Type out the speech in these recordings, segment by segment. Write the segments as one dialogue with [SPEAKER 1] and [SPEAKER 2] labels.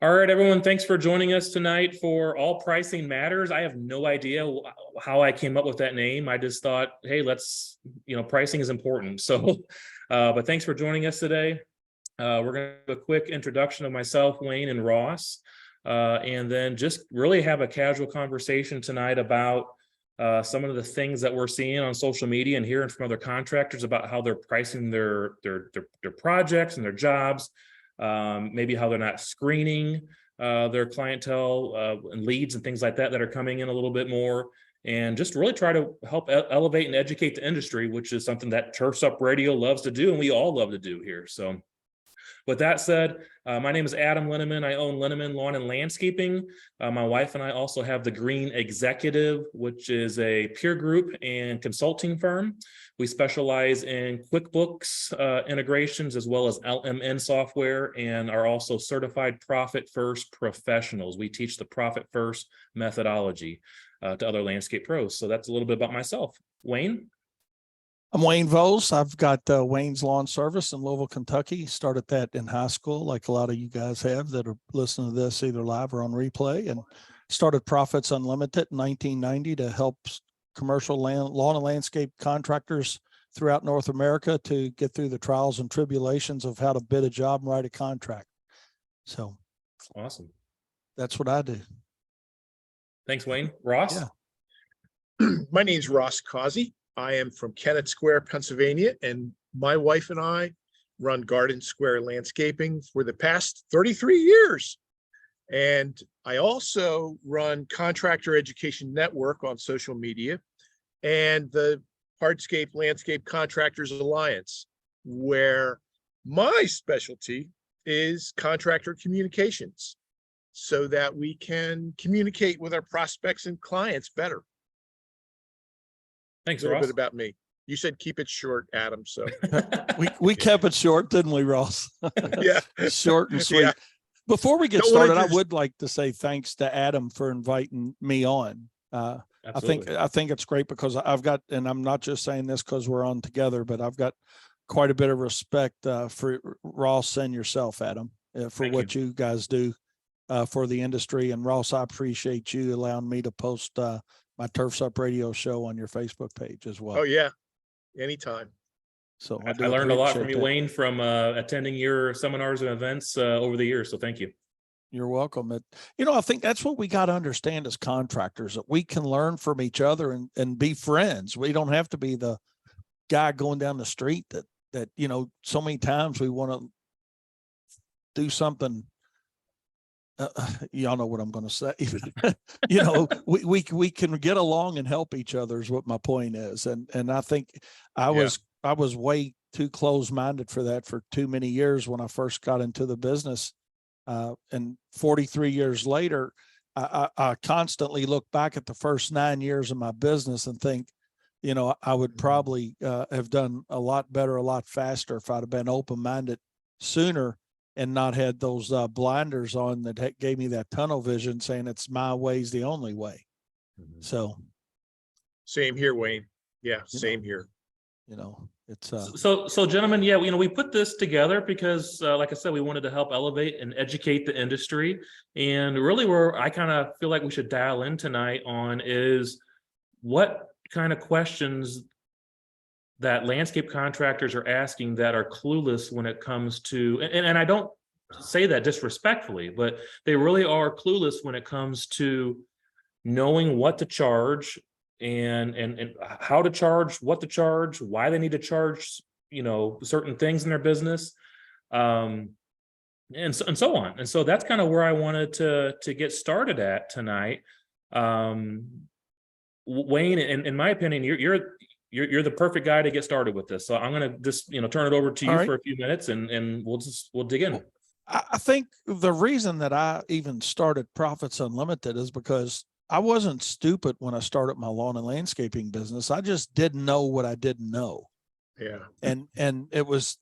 [SPEAKER 1] All right, everyone, thanks for joining us tonight for All Pricing Matters. I have no idea how I came up with that name. I just thought, hey, pricing is important. So, but thanks for joining us today. We're going to have a quick introduction of myself, Wayne, and Ross, and then just really have a casual conversation tonight about some of the things that we're seeing on social media and hearing from other contractors about how they're pricing their projects and their jobs. Maybe how they're not screening their clientele and leads and things like that are coming in a little bit more, and just really try to help elevate and educate the industry, which is something that Turfs Up Radio loves to do and we all love to do here. So with that said, my name is Adam Linneman. I own Linneman Lawn and Landscaping. My wife and I also have the Green Executive, which is a peer group and consulting firm. We specialize in QuickBooks integrations as well as LMN software, and are also certified Profit First professionals. We teach the Profit First methodology to other landscape pros. So that's a little bit about myself. Wayne?
[SPEAKER 2] I'm Wayne Volz. I've got Wayne's Lawn Service in Louisville, Kentucky. Started that in high school, like a lot of you guys have that are listening to this either live or on replay, and started Profits Unlimited in 1990 to help commercial lawn and landscape contractors throughout North America to get through the trials and tribulations of how to bid a job and write a contract. So
[SPEAKER 1] awesome.
[SPEAKER 2] That's what I do.
[SPEAKER 1] Thanks, Wayne. Ross?
[SPEAKER 3] Yeah. My name is Ross Causey. I am from Kennett Square, Pennsylvania, and my wife and I run Garden Square Landscaping for the past 33 years. And I also run Contractor Education Network on social media and the Hardscape Landscape Contractors Alliance, where my specialty is contractor communications so that we can communicate with our prospects and clients better.
[SPEAKER 1] Thanks,
[SPEAKER 3] a little
[SPEAKER 1] Ross.
[SPEAKER 3] bit about me. You said keep it short, Adam. So
[SPEAKER 2] we kept it short, didn't we, Ross?
[SPEAKER 3] Yeah,
[SPEAKER 2] short and sweet. Yeah. Before we get started, I would like to say thanks to Adam for inviting me on. I think it's great because I've got, and I'm not just saying this because we're on together, but I've got quite a bit of respect for Ross and yourself, Adam, for what you guys do for the industry. And Ross, I appreciate you allowing me to post my Turfs Up Radio show on your Facebook page as well.
[SPEAKER 3] Oh yeah, anytime.
[SPEAKER 1] So I learned a lot from you, Wayne, from attending your seminars and events over the years. So thank you.
[SPEAKER 2] You're welcome. I think that's what we got to understand as contractors, that we can learn from each other and be friends. We don't have to be the guy going down the street that so many times we want to do something. Y'all know what I'm going to say. we can get along and help each other is what my point is. And I think I was way too close-minded for that for too many years when I first got into the business. And 43 years later, I constantly look back at the first 9 years of my business and think, I would probably have done a lot better, a lot faster if I'd have been open-minded sooner and not had those blinders on that gave me that tunnel vision saying it's my way's the only way. Mm-hmm. So.
[SPEAKER 3] Same here, Wayne. Yeah, same here.
[SPEAKER 2] It's
[SPEAKER 1] so gentlemen, yeah, we put this together because like I said, we wanted to help elevate and educate the industry. And really where I kind of feel like we should dial in tonight on is what kind of questions that landscape contractors are asking that are clueless when it comes to, and I don't say that disrespectfully, but they really are clueless when it comes to knowing what to charge and how to charge, what to charge, why they need to charge, certain things in their business, and so on. And so that's kind of where I wanted to get started at tonight. Wayne, in my opinion, you're the perfect guy to get started with this. So I'm going to just, turn it over to you for a few minutes and we'll dig in.
[SPEAKER 2] I think the reason that I even started Profits Unlimited is because I wasn't stupid when I started my lawn and landscaping business. I just didn't know what I didn't know.
[SPEAKER 3] Yeah.
[SPEAKER 2] And it was,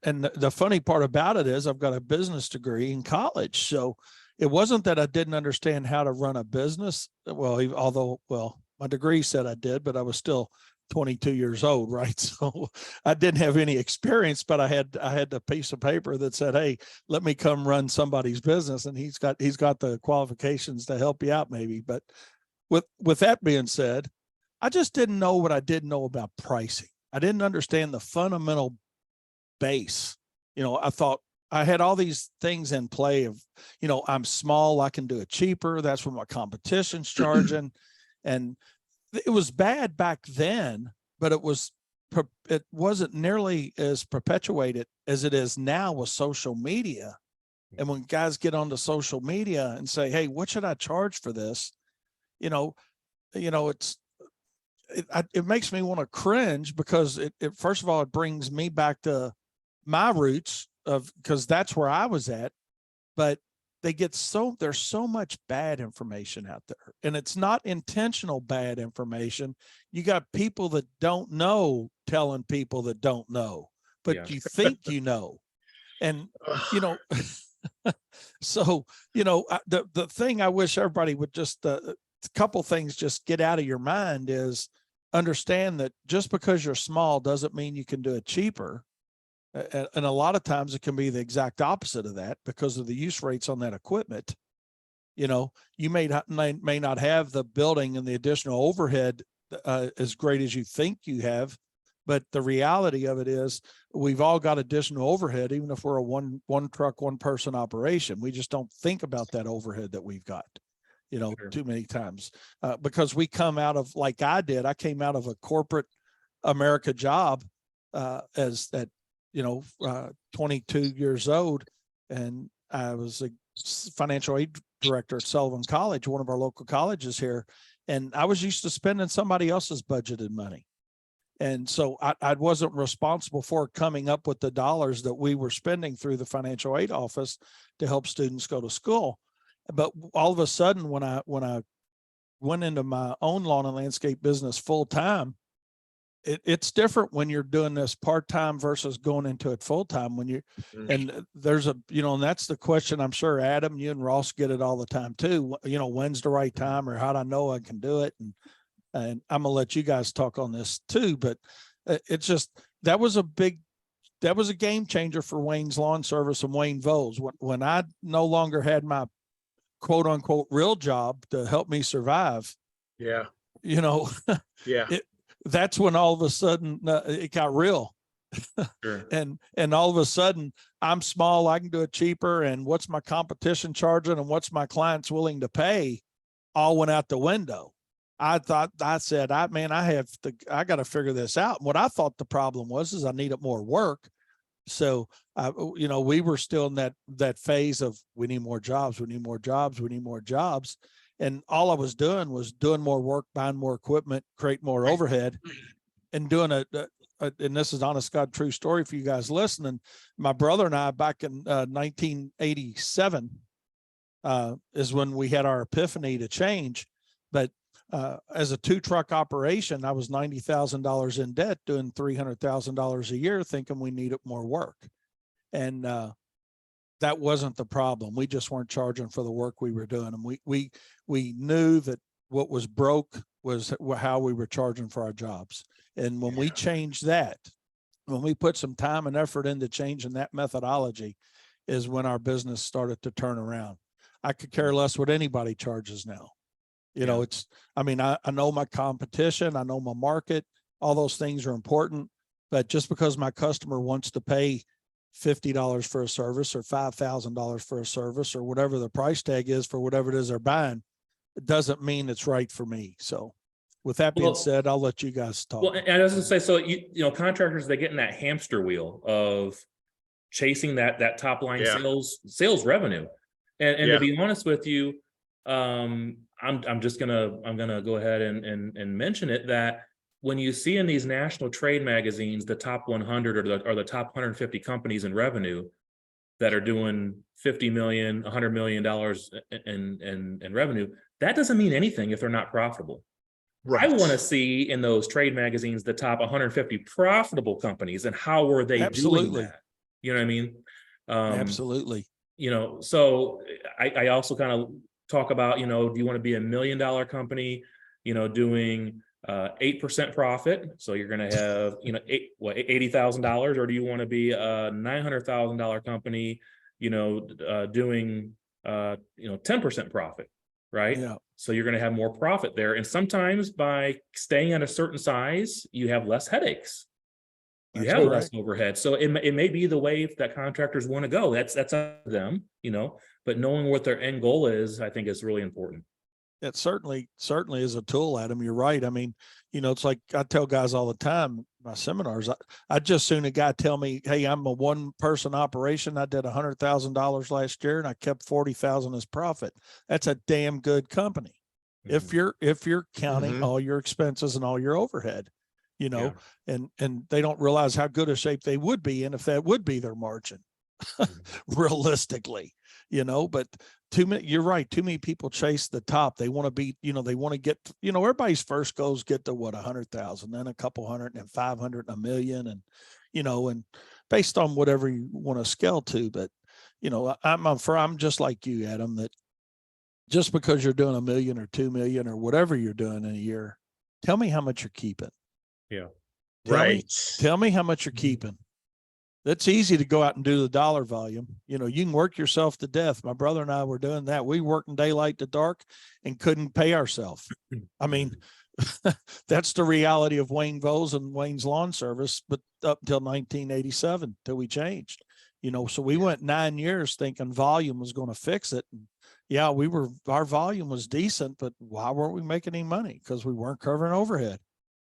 [SPEAKER 2] and the funny part about it is I've got a business degree in college. So it wasn't that I didn't understand how to run a business. Well, although my degree said I did, but I was still 22 years old, right? So I didn't have any experience, but I had a piece of paper that said, hey, let me come run somebody's business. And he's got the qualifications to help you out maybe. But with that being said, I just didn't know what I didn't know about pricing. I didn't understand the fundamental base. I thought I had all these things in play of, I'm small, I can do it cheaper. That's what my competition's charging. And it was bad back then, but it wasn't nearly as perpetuated as it is now with social media. And when guys get onto social media and say, hey, what should I charge for this? It makes me want to cringe, because it first of all, it brings me back to my roots because that's where I was at. But there's so much bad information out there, and it's not intentional bad information. You got people that don't know telling people that don't know, but you think and so the thing I wish everybody would just a couple things just get out of your mind is understand that just because you're small doesn't mean you can do it cheaper. And a lot of times it can be the exact opposite of that because of the use rates on that equipment. You may not have the building and the additional overhead as great as you think you have, but the reality of it is we've all got additional overhead, even if we're a one truck, one person operation. We just don't think about that overhead that we've got, sure, too many times because we come out of, like I did, I came out of a corporate America job as that, 22 years old, and I was a financial aid director at Sullivan College, one of our local colleges here. And I was used to spending somebody else's budgeted money. And so I wasn't responsible for coming up with the dollars that we were spending through the financial aid office to help students go to school. But all of a sudden, when I went into my own lawn and landscape business full time, it's different when you're doing this part-time versus going into it full-time and there's and that's the question. I'm sure Adam, you and Ross get it all the time too. When's the right time, or how do I know I can do it? And I'm gonna let you guys talk on this too, but it's just, that was a game changer for Wayne's Lawn Service and Wayne Volz. When I no longer had my quote unquote real job to help me survive.
[SPEAKER 3] Yeah.
[SPEAKER 2] Yeah. That's when all of a sudden it got real. Sure. And all of a sudden I'm small, I can do it cheaper. And what's my competition charging and what's my clients willing to pay all went out the window. I said, I got to figure this out. And what I thought the problem was I needed more work. So, we were still in that phase of, we need more jobs, we need more jobs, we need more jobs. And all I was doing more work, buying more equipment, create more overhead, and doing and this is honest God, true story for you guys listening. My brother and I, back in 1987, is when we had our epiphany to change. But as a 2-truck operation, I was $90,000 in debt, doing $300,000 a year, thinking we needed more work. And that wasn't the problem. We just weren't charging for the work we were doing. And we knew that what was broke was how we were charging for our jobs. And when we changed that, when we put some time and effort into changing that methodology, is when our business started to turn around. I could care less what anybody charges now. I know my competition, I know my market, all those things are important, but just because my customer wants to pay $50 for a service or $5,000 for a service or whatever the price tag is for whatever it is they're buying, it doesn't mean it's right for me. So with that being said, I'll let you guys talk.
[SPEAKER 1] Well, and I was going to say, so contractors, they get in that hamster wheel of chasing that top line sales revenue. And to be honest with you, I'm gonna go ahead and mention it, that when you see in these national trade magazines, the top 100 or the top 150 companies in revenue that are doing $50 million, $100 million in revenue, that doesn't mean anything if they're not profitable. Right. I want to see in those trade magazines the top 150 profitable companies and how were they doing that? You know what I mean?
[SPEAKER 2] Absolutely.
[SPEAKER 1] So I also kind of talk about, do you want to be $1 million company, doing 8% profit. So you're going to have, $80,000, or do you want to be a $900,000 company, doing 10% profit, right?
[SPEAKER 2] Yeah.
[SPEAKER 1] So you're going to have more profit there. And sometimes by staying at a certain size, you have less headaches. You
[SPEAKER 2] That's
[SPEAKER 1] have
[SPEAKER 2] correct.
[SPEAKER 1] less overhead. So it may be the way that contractors want to go. That's up to them, but knowing what their end goal is, I think is really important.
[SPEAKER 2] It certainly is a tool, Adam. You're right. I mean, it's like I tell guys all the time in my seminars, I'd just soon a guy tell me, hey, I'm a one person operation. I did $100,000 last year and I kept 40,000 as profit. That's a damn good company.
[SPEAKER 1] Mhm.
[SPEAKER 2] If you're counting
[SPEAKER 3] Mhm.
[SPEAKER 2] all your expenses and all your overhead,
[SPEAKER 1] Yeah.
[SPEAKER 2] and they don't realize how good a shape they would be in if that would be their margin.
[SPEAKER 1] Mhm.
[SPEAKER 2] Realistically, but too many, you're right. Too many people chase the top. They want to be, they want to get, everybody's first goals get to what, 100,000, then a couple hundred, and 500, and a million. And, and based on whatever you want to scale to, but, I'm just like you, Adam, that just because you're doing 1 million or 2 million or whatever you're doing in a year, tell me how much you're keeping.
[SPEAKER 1] Yeah.
[SPEAKER 2] Tell me how much you're keeping. That's easy to go out and do the dollar volume. You can work yourself to death. My brother and I were doing that. We worked in daylight to dark and couldn't pay ourselves. I mean, that's the reality of Wayne Volz and Wayne's Lawn Service, but up until 1987 till we changed, so we went 9 years thinking volume was going to fix it. And yeah, our volume was decent, but why weren't we making any money? Because we weren't covering overhead.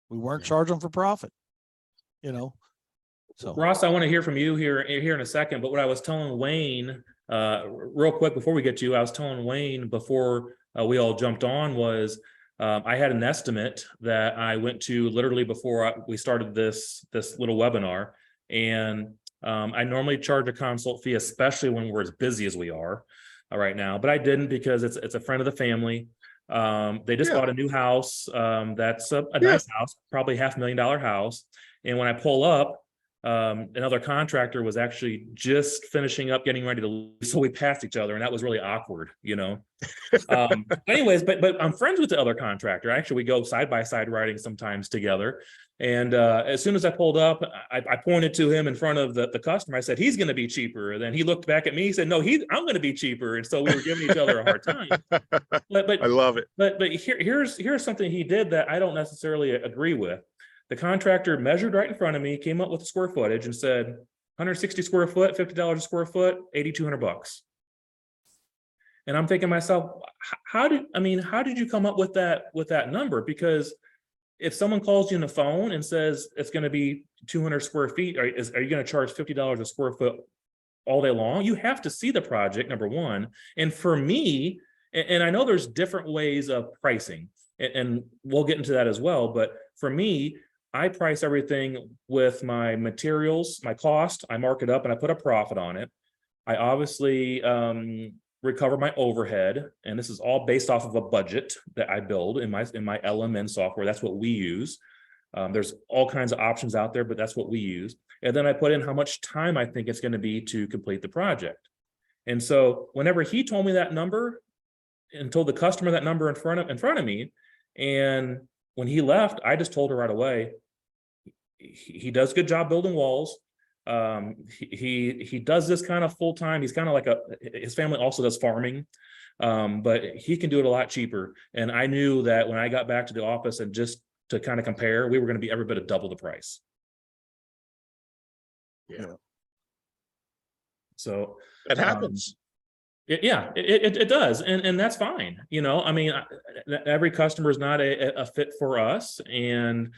[SPEAKER 2] We weren't charging for profit, So
[SPEAKER 1] Ross, I want to hear from you here in a second, but what I was telling Wayne, real quick before we get to you, I was telling Wayne before we all jumped on was I had an estimate that I went to literally before we started this little webinar, and I normally charge a consult fee, especially when we're as busy as we are right now, but I didn't because it's a friend of the family. They just bought a new house. That's a nice house, probably $500,000 house, and when I pull up, another contractor was actually just finishing up getting ready to leave, so we passed each other, and that was really awkward, anyways, but I'm friends with the other contractor. Actually, we go side by side riding sometimes together, and as soon as I pulled up, I pointed to him in front of the customer. I said, he's going to be cheaper. And then he looked back at me, he said, no, I'm going to be cheaper. And so we were giving each other a hard time. But
[SPEAKER 3] I love it.
[SPEAKER 1] But here's something he did that I don't necessarily agree with. The contractor measured right in front of me, came up with the square footage and said, 160 square foot, $50 a square foot, $8,200. And I'm thinking to myself, how did you come up with that number? Because if someone calls you on the phone and says it's going to be 200 square feet, are you going to charge $50 a square foot all day long? You have to see the project, number one. And for me, and I know there's different ways of pricing, and we'll get into that as well. But for me, I price everything with my materials, my cost. I mark it up and I put a profit on it. I obviously recover my overhead, and this is all based off of a budget that I build in my LMN software. That's what we use. There's all kinds of options out there, but that's what we use. And then I put in how much time I think it's going to be to complete the project. And so whenever he told me that number and told the customer that number in front of me, and when he left, I just told her right away, he does a good job building walls. He does this kind of full time. He's kind of like his family also does farming, but he can do it a lot cheaper. And I knew that when I got back to the office and just to kind of compare, we were going to be every bit of double the price.
[SPEAKER 3] Yeah.
[SPEAKER 1] So
[SPEAKER 3] that happens.
[SPEAKER 1] It does. And that's fine. Every customer is not a fit for us. And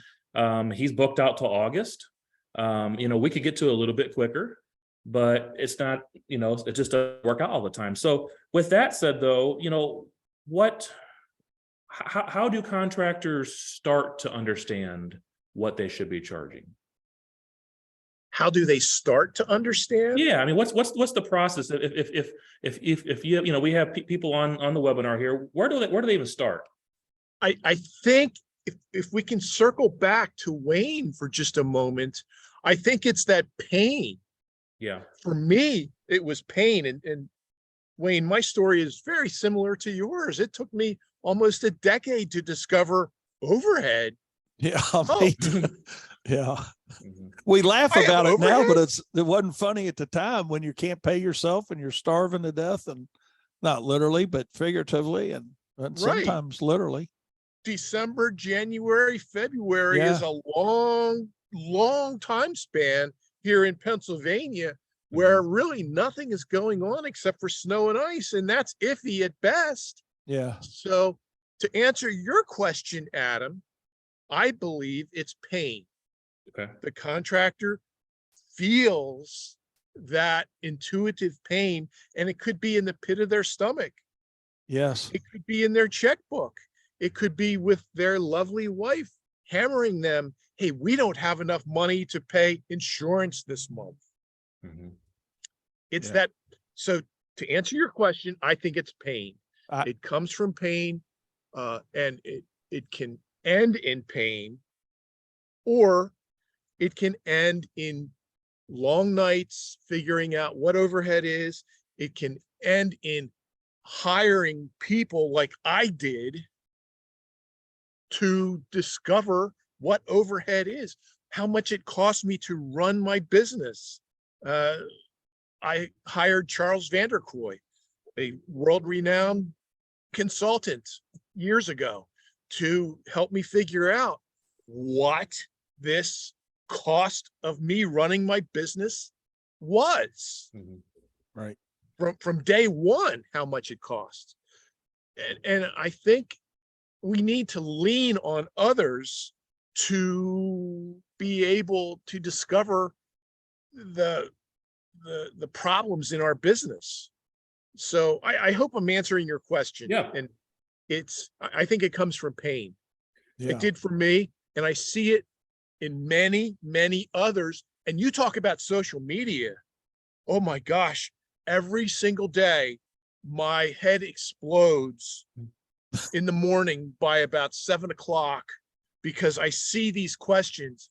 [SPEAKER 1] he's booked out till August. We could get to a little bit quicker, but it's not, it just doesn't work out all the time. So with that said, though, how do contractors start to understand what they should be charging?
[SPEAKER 3] How do they start to understand?
[SPEAKER 1] Yeah, I mean, what's the process? If you we have people on the webinar here, where do they even start?
[SPEAKER 3] I think if we can circle back to Wayne for just a moment, I think it's that pain.
[SPEAKER 1] Yeah.
[SPEAKER 3] For me, it was pain. And Wayne, my story is very similar to yours. It took me almost a decade to discover overhead
[SPEAKER 2] Yeah.
[SPEAKER 3] Oh.
[SPEAKER 2] Yeah.
[SPEAKER 1] Mhm.
[SPEAKER 2] We laugh
[SPEAKER 3] I have
[SPEAKER 2] about it now, but
[SPEAKER 3] overhead?
[SPEAKER 2] it wasn't funny at the time when you can't pay yourself and you're starving to death, and not literally, but figuratively, and
[SPEAKER 3] Right.
[SPEAKER 2] sometimes literally.
[SPEAKER 3] December, January, February is
[SPEAKER 2] Yeah.
[SPEAKER 3] a long time span here in Pennsylvania where really nothing is going on except for snow and ice, and that's iffy at best.
[SPEAKER 2] Yeah.
[SPEAKER 3] So to answer your question, Adam, I believe it's pain.
[SPEAKER 1] Okay.
[SPEAKER 3] The contractor feels that intuitive pain, and it could be in the pit of their stomach.
[SPEAKER 2] Yes.
[SPEAKER 3] It could be in their checkbook. It could be with their lovely wife hammering them, hey, we don't have enough money to pay insurance this month.
[SPEAKER 1] Mhm.
[SPEAKER 3] It's
[SPEAKER 2] Yeah.
[SPEAKER 3] that. So to answer your question, I think it's pain.
[SPEAKER 2] I-
[SPEAKER 3] It comes from pain, and it can end in pain, or it can end in long nights figuring out what overhead is. It can end in hiring people like I did to discover what overhead is, how much it cost me to run my business. I hired Charles Vanderkooy, a world-renowned consultant years ago, to help me figure out what this cost of me running my business was
[SPEAKER 1] Mhm.
[SPEAKER 2] Right.
[SPEAKER 3] from day one, how much it cost. And I think we need to lean on others to be able to discover the the problems in our business. So I hope I'm answering your question.
[SPEAKER 1] Yeah.
[SPEAKER 3] And I think it comes from pain. It
[SPEAKER 2] Yeah.
[SPEAKER 3] did for me, and I see it in many others. And you talk about social media. Oh my gosh, every single day, my head explodes in the morning by about 7 o'clock because I see these questions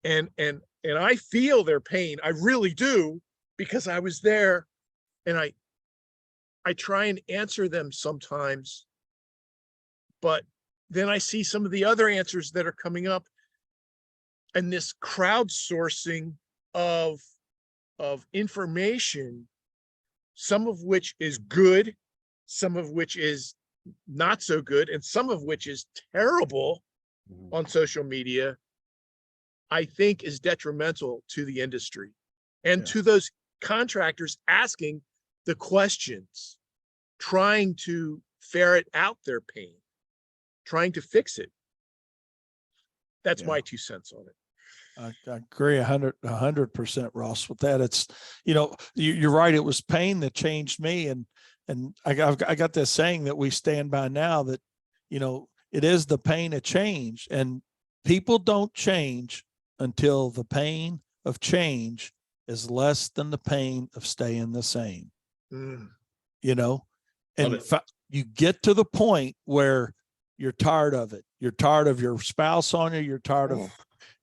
[SPEAKER 3] and I feel their pain. I really do, because I was there, and I try and answer them sometimes, but then I see some of the other answers that are coming up, and this crowdsourcing of information, some of which is good, some of which is not so good, and some of which is terrible
[SPEAKER 1] Mhm.
[SPEAKER 3] on social media, I think is detrimental to the industry and
[SPEAKER 2] Yeah.
[SPEAKER 3] to those contractors asking the questions, trying to ferret out their pain, trying to fix it. That's
[SPEAKER 2] Yeah.
[SPEAKER 3] my 2 cents on it.
[SPEAKER 2] I agree 100%, Ross, with that. It's, you're right. It was pain that changed me. And I got this saying that we stand by now that, it is the pain of change, and people don't change until the pain of change is less than the pain of staying the same,
[SPEAKER 3] Mm.
[SPEAKER 2] and
[SPEAKER 1] Love it.
[SPEAKER 2] you get to the point where you're tired of it. You're tired of your spouse on you. You're tired of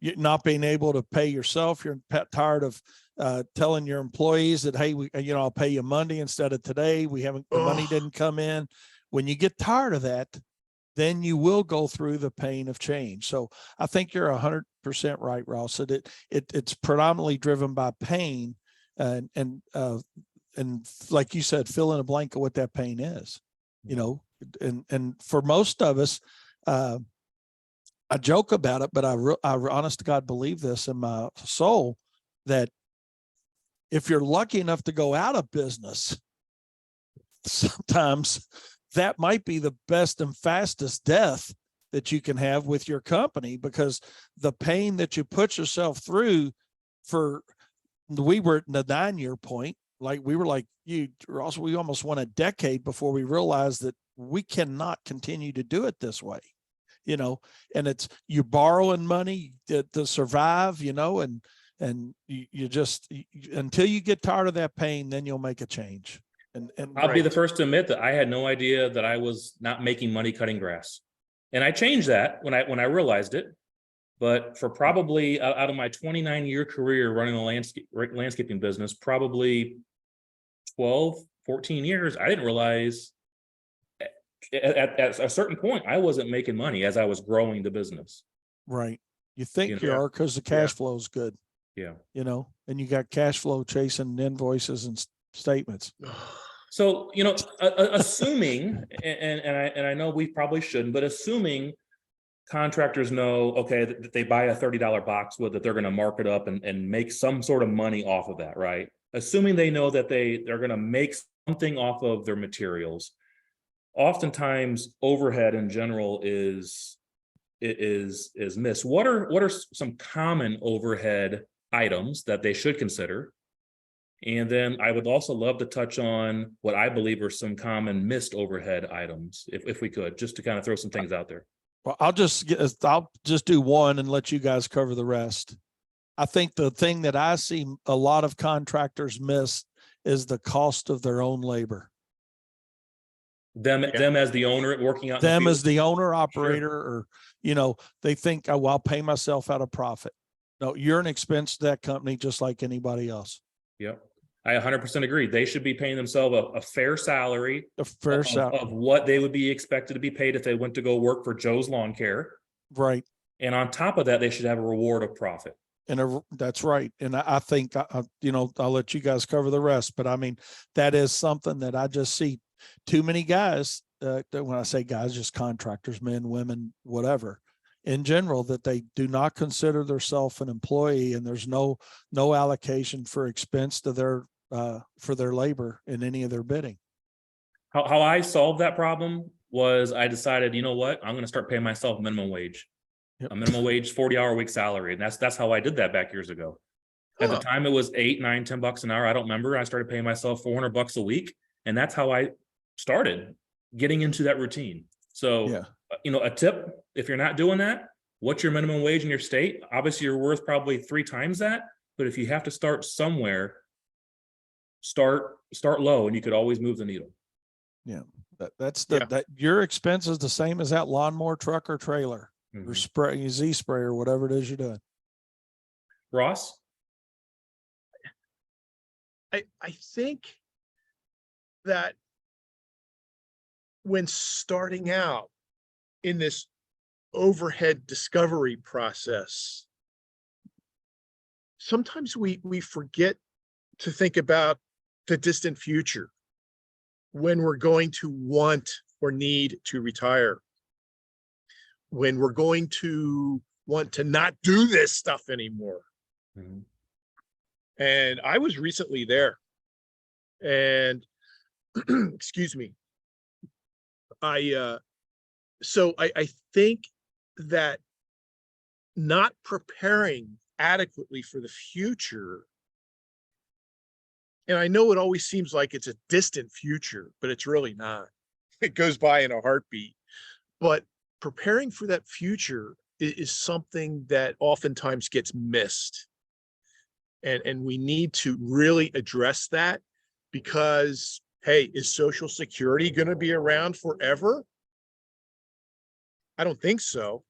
[SPEAKER 2] you not being able to pay yourself. You're tired of telling your employees that, hey, I'll pay you Monday instead of today. The money didn't come in. When you get tired of that, then you will go through the pain of change. So I think you're 100% right, Ross. That it's predominantly driven by pain, and like you said, fill in a blank of what that pain is. And for most of us, I joke about it, but I honest to God believe this in my soul, that if you're lucky enough to go out of business, sometimes that might be the best and fastest death that you can have with your company, because the pain that you put yourself through we were at the 9-year point. Like we were like you, Ross, we almost went a decade before we realized that we cannot continue to do it this way. And it's, you're borrowing money to survive, and you just, until you get tired of that pain, then you'll make a change. And
[SPEAKER 1] I'll be the first to admit that I had no idea that I was not making money cutting grass. And I changed that when I realized it. But for probably out of my 29-year career running a landscaping business, probably 12, 14 years, I didn't realize at a certain point, I wasn't making money as I was growing the business.
[SPEAKER 2] Right. You think
[SPEAKER 1] You
[SPEAKER 2] you
[SPEAKER 3] know?
[SPEAKER 2] are because the cash flow is good,
[SPEAKER 1] Yeah.
[SPEAKER 2] and you got cash flow chasing invoices and statements.
[SPEAKER 1] So, assuming, and I know we probably shouldn't, but assuming contractors know, okay, that they buy a $30 box wood, that they're going to mark it up and make some sort of money off of that, right? Assuming they know that they're going to make something off of their materials. Oftentimes overhead in general is missed. What are some common overhead items that they should consider? And then I would also love to touch on what I believe are some common missed overhead items, if we could, just to kind of throw some things out there.
[SPEAKER 2] Well, I'll just do one and let you guys cover the rest. I think the thing that I see a lot of contractors miss is the cost of their own labor.
[SPEAKER 1] Them as the owner working out in the
[SPEAKER 2] Them
[SPEAKER 1] field.
[SPEAKER 2] as the owner operator, or, they think, oh, well, I'll pay myself out of profit. No, you're an expense to that company just like anybody else.
[SPEAKER 1] Yep. I 100% agree. They should be paying themselves a fair salary
[SPEAKER 2] A fair salary.
[SPEAKER 1] of what they would be expected to be paid if they went to go work for Joe's Lawn Care.
[SPEAKER 2] Right.
[SPEAKER 1] And on top of that, they should have a reward of profit.
[SPEAKER 2] And that's right. And I think, I'll let you guys cover the rest, but I mean, that is something that I just see too many guys, that when I say guys, just contractors, men, women, whatever, in general, that they do not consider themselves an employee, and there's no allocation for expense to their for their labor in any of their bidding.
[SPEAKER 1] How I solved that problem was I decided, you know what, I'm going to start paying myself minimum wage.
[SPEAKER 2] Yep.
[SPEAKER 1] A minimum wage 40-hour week salary. And that's how I did that back years ago. At the time it was $8, $9, $10 an hour. I don't remember. I started paying myself $400 a week. And that's how I started getting into that routine. So,
[SPEAKER 2] yeah.
[SPEAKER 1] A tip, if you're not doing that, what's your minimum wage in your state? Obviously you're worth probably 3 times that, but if you have to start somewhere, start low, and you could always move the needle.
[SPEAKER 2] Yeah. That your expense is the same as that lawnmower truck or trailer.
[SPEAKER 1] Mm-hmm.
[SPEAKER 2] Or spray, Z-spray, or whatever it is you're doing.
[SPEAKER 1] Ross?
[SPEAKER 3] I think that when starting out in this overhead discovery process, sometimes we forget to think about the distant future, when we're going to want or need to retire, when we're going to want to not do this stuff anymore.
[SPEAKER 1] Mm-hmm.
[SPEAKER 3] And I was recently there, and excuse me. I think that not preparing adequately for the future, and I know it always seems like it's a distant future, but it's really not. It goes by in a heartbeat. But preparing for that future is something that oftentimes gets missed. And we need to really address that, because, hey, is Social Security going to be around forever? I don't think so.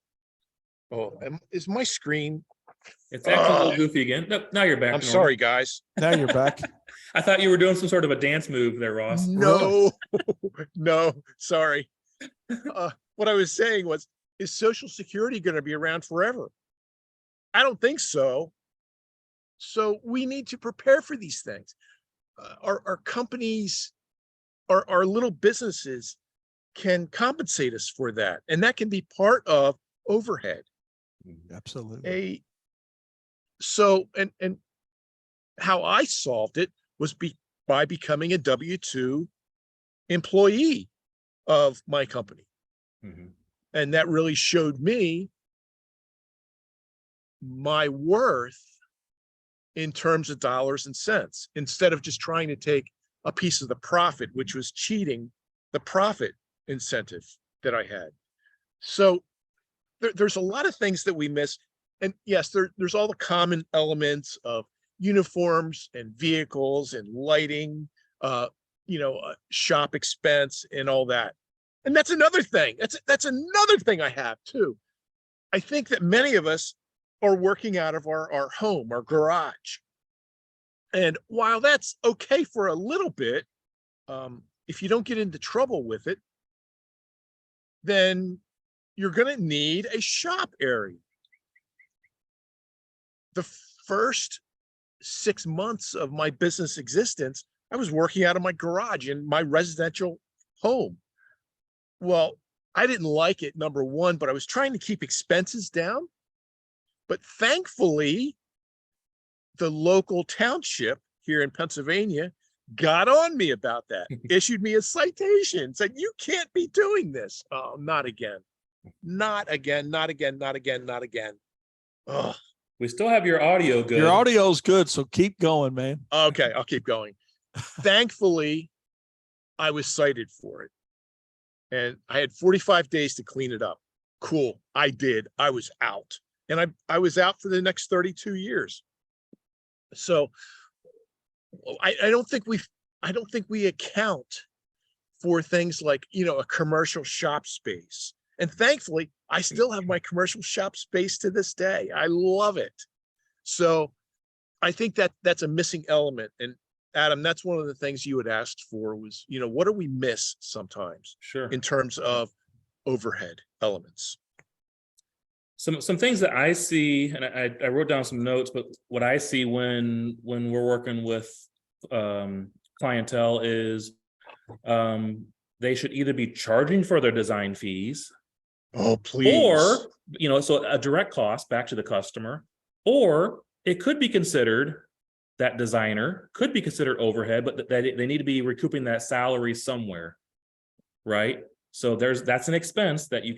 [SPEAKER 3] Oh, is my screen?
[SPEAKER 1] It's actually a little goofy again. No, now you're back.
[SPEAKER 3] I'm sorry, guys.
[SPEAKER 2] Now you're back.
[SPEAKER 1] I thought you were doing some sort of a dance move there, Ross.
[SPEAKER 3] No, no, sorry. What I was saying was, is Social Security going to be around forever? I don't think so. So we need to prepare for these things. Our companies, our little businesses can compensate us for that. And that can be part of overhead.
[SPEAKER 2] Absolutely.
[SPEAKER 3] So how I solved it was by becoming a W-2 employee of my company.
[SPEAKER 1] Mm-hmm.
[SPEAKER 3] And that really showed me my worth in terms of dollars and cents, instead of just trying to take a piece of the profit, which was cheating the profit incentive that I had. So there's a lot of things that we miss. And yes, there's all the common elements of uniforms and vehicles and lighting, shop expense and all that. And that's another thing. That's another thing I have too. I think that many of us are working out of our home, our garage. And while that's okay for a little bit, if you don't get into trouble with it, then you're going to need a shop area. the first 6 months of my business existence, I was working out of my garage in my residential home. Well, I didn't like it, number one, but I was trying to keep expenses down. But thankfully, the local township here in Pennsylvania got on me about that, issued me a citation, said, you can't be doing this. Oh, not again. Not again, not again, not again, not again. Oh,
[SPEAKER 1] We still have your audio good.
[SPEAKER 2] Your audio's good, so keep going, man.
[SPEAKER 3] okay, I'll keep going. Thankfully, I was cited for it. And I had 45 days to clean it up. Cool. I did. I was out. And I was out for the next 32 years. So I don't think we account for things like, a commercial shop space. And thankfully, I still have my commercial shop space to this day. I love it. So I think that's a missing element. And Adam, that's one of the things you had asked for was, what do we miss sometimes?
[SPEAKER 1] Sure.
[SPEAKER 3] In terms of overhead elements?
[SPEAKER 1] Some things that I see, and I wrote down some notes, but what I see when we're working with clientele is they should either be charging for their design fees.
[SPEAKER 3] Oh, please.
[SPEAKER 1] Or, so a direct cost back to the customer, or it could be considered that designer could be considered overhead, but that they need to be recouping that salary somewhere, right? So that's an expense that you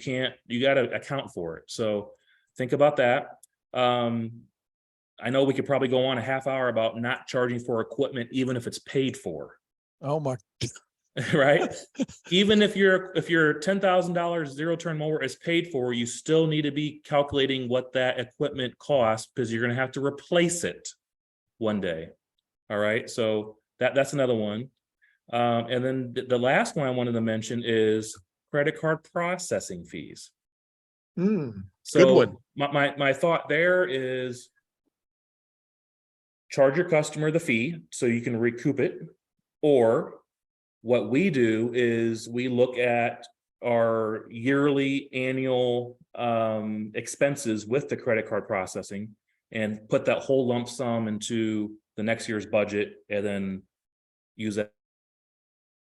[SPEAKER 1] got to account for it. So think about that. I know we could probably go on a half hour about not charging for equipment, even if it's paid for.
[SPEAKER 2] Oh my.
[SPEAKER 1] Right? Even if your $10,000 zero turn mower is paid for, you still need to be calculating what that equipment costs, because you're going to have to replace it one day. All right. So that's another one. And then the last one I wanted to mention is credit card processing fees.
[SPEAKER 3] So
[SPEAKER 1] Good
[SPEAKER 3] one.
[SPEAKER 1] My thought there is charge your customer the fee so you can recoup it. Or what we do is we look at our yearly, annual expenses with the credit card processing and put that whole lump sum into the next year's budget, and then use that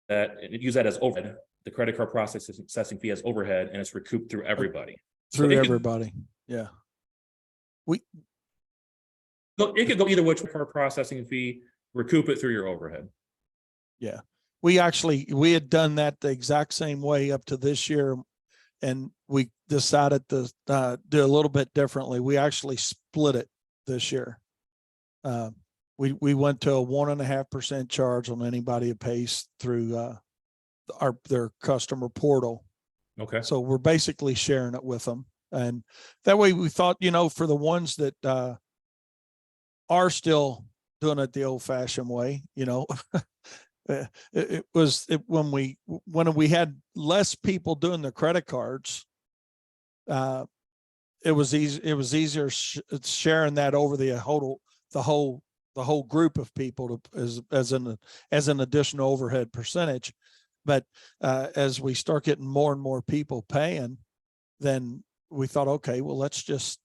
[SPEAKER 1] as overhead. The credit card processing fee as overhead, and it's recouped through everybody.
[SPEAKER 2] Through everybody. Yeah.
[SPEAKER 1] It could go either way. Card processing fee, recoup it through your overhead.
[SPEAKER 2] Yeah. We had done that the exact same way up to this year, and we decided to do a little bit differently. We actually split it this year. We went to a 1.5% charge on anybody who pays through their customer portal.
[SPEAKER 1] Okay.
[SPEAKER 2] So we're basically sharing it with them, and that way we thought, for the ones that are still doing it the old-fashioned way, when we had less people doing the credit cards, it was easier sharing that over the whole group of people as an additional overhead percentage. But as we start getting more and more people paying, then we thought, okay, well, let's just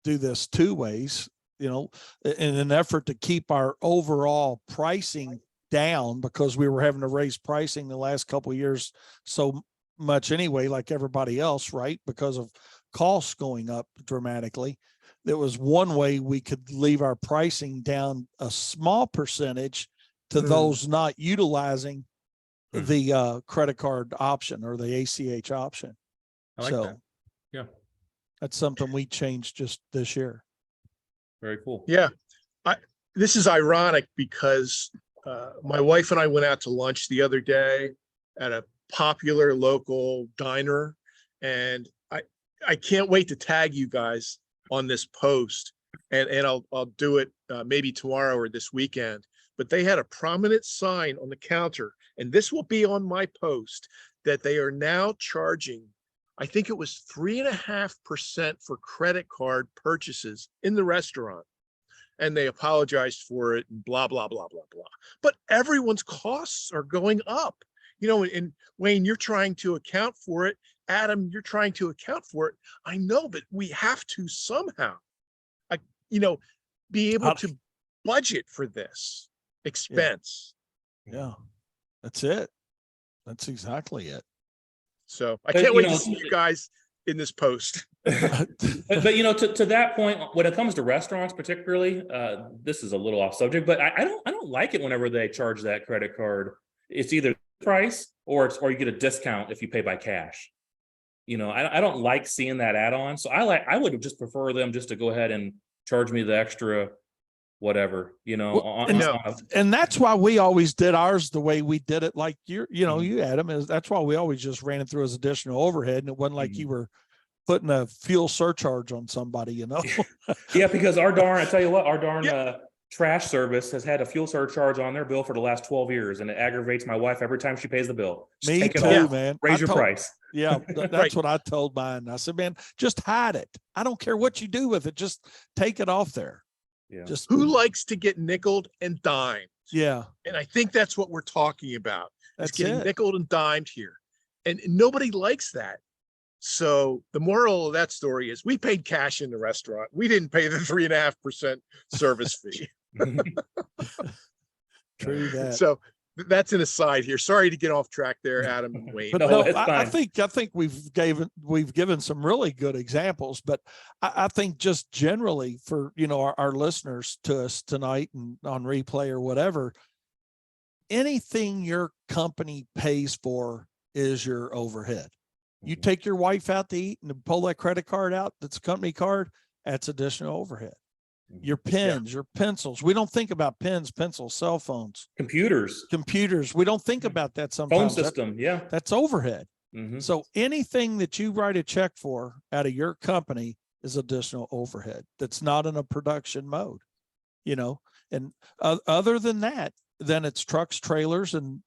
[SPEAKER 2] do this two ways, in an effort to keep our overall pricing down, because we were having to raise pricing the last couple of years so much anyway, like everybody else, right? Because of costs going up dramatically. There was one way we could leave our pricing down a small percentage to those not utilizing the credit card option or the ACH option.
[SPEAKER 1] I like that. Yeah.
[SPEAKER 2] That's something we changed just this year.
[SPEAKER 1] Very cool.
[SPEAKER 3] Yeah. This is ironic because my wife and I went out to lunch the other day at a popular local diner, and I can't wait to tag you guys on this post, and I'll do it maybe tomorrow or this weekend. But they had a prominent sign on the counter, and this will be on my post, that they are now charging, I think it was 3.5% for credit card purchases in the restaurant. And they apologized for it and blah, blah, blah, blah, blah. But everyone's costs are going up, and Wayne, you're trying to account for it. Adam, you're trying to account for it. I know, but we have to somehow. be able to budget for this expense.
[SPEAKER 2] Yeah, that's it. That's exactly it.
[SPEAKER 3] So I
[SPEAKER 1] But,
[SPEAKER 3] can't
[SPEAKER 1] you
[SPEAKER 3] wait
[SPEAKER 1] know,
[SPEAKER 3] to see you guys in this post.
[SPEAKER 1] But you know, to that point, when it comes to restaurants, particularly, this is a little off subject, but I don't like it whenever they charge that credit card. It's either price or you get a discount if you pay by cash. You know, I don't like seeing that add-on. So I would just prefer them just to go ahead and charge me the extra whatever, you know.
[SPEAKER 2] Well, and that's why we always did ours the way we did it. Like you Adam, is that's why we always just ran it through as additional overhead, and it wasn't like you were putting a fuel surcharge on somebody, you know.
[SPEAKER 1] Yeah, because I tell you what, our darn trash service has had a fuel surcharge on their bill for the last 12 years, and it aggravates my wife every time she pays the bill. Just
[SPEAKER 2] Me
[SPEAKER 1] take it
[SPEAKER 2] too,
[SPEAKER 1] off,
[SPEAKER 2] man.
[SPEAKER 1] raise your price.
[SPEAKER 2] Yeah, that's what I told mine. I said, man, just hide it. I don't care what you do with it. Just take it off there.
[SPEAKER 1] Yeah.
[SPEAKER 2] Just
[SPEAKER 3] Who likes to get nickeled and dimed?
[SPEAKER 2] Yeah.
[SPEAKER 3] And I think that's what we're talking about.
[SPEAKER 2] That's
[SPEAKER 3] is getting
[SPEAKER 2] it.
[SPEAKER 3] nickeled and dimed here. And nobody likes that. So the moral of that story is we paid cash in the restaurant. We didn't pay the 3.5% service fee.
[SPEAKER 2] True that.
[SPEAKER 3] So that's an aside here. Sorry to get off track there, Adam and Wayne.
[SPEAKER 2] But
[SPEAKER 1] No,
[SPEAKER 2] no,
[SPEAKER 1] it's
[SPEAKER 2] I
[SPEAKER 1] fine.
[SPEAKER 2] think we've given some really good examples, but I think just generally for, you know, our listeners to us tonight and on replay or whatever, anything your company pays for is your overhead. You take your wife out to eat and pull that credit card out, that's a company card, that's additional overhead. Your pens, your pencils. We don't think about pens, pencils, cell phones,
[SPEAKER 1] Computers,
[SPEAKER 2] We don't think about that sometimes.
[SPEAKER 1] phone system.
[SPEAKER 2] That's overhead.
[SPEAKER 1] Mhm.
[SPEAKER 2] So anything that you write a check for out of your company is additional overhead. That's not in a production mode, you know, and other than that, then it's trucks, trailers, and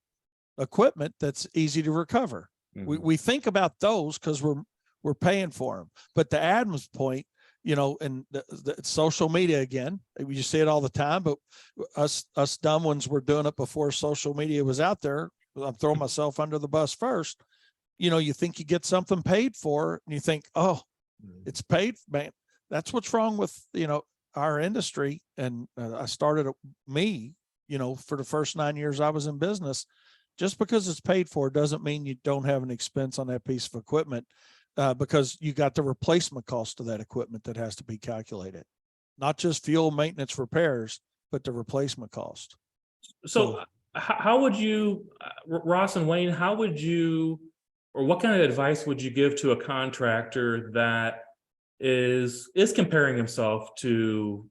[SPEAKER 2] equipment that's easy to recover.
[SPEAKER 1] Mhm.
[SPEAKER 2] We think about those because we're paying for them. But to Adam's point, you know, and the social media again, you see it all the time, but us dumb ones were doing it before social media was out there. I'm throwing myself under the bus first. You know, you think you get something paid for and you think, oh, it's paid, man. That's what's wrong with, you know, our industry. And I started you know, for the first 9 years I was in business. Just because it's paid for doesn't mean you don't have an expense on that piece of equipment. Because you got the replacement cost of that equipment that has to be calculated, not just fuel, maintenance, repairs, but the replacement cost.
[SPEAKER 1] So how would you, Ross and Wayne, how would you, or what kind of advice would you give to a contractor that is comparing himself to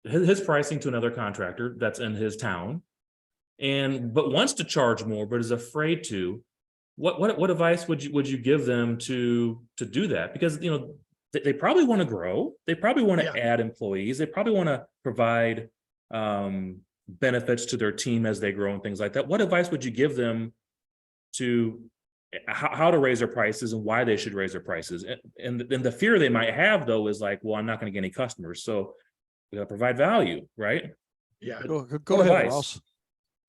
[SPEAKER 1] his pricing to another contractor that's in his town, but wants to charge more, but is afraid to? What advice would you give them to do that? Because, you know, they probably want to grow. They probably want to add employees. They probably want to provide benefits to their team as they grow and things like that. What advice would you give them to how to raise their prices and why they should raise their prices? And the fear they might have, though, is like, well, I'm not going to get any customers. So we got to provide value, right?
[SPEAKER 3] Yeah.
[SPEAKER 2] Go ahead, Ross.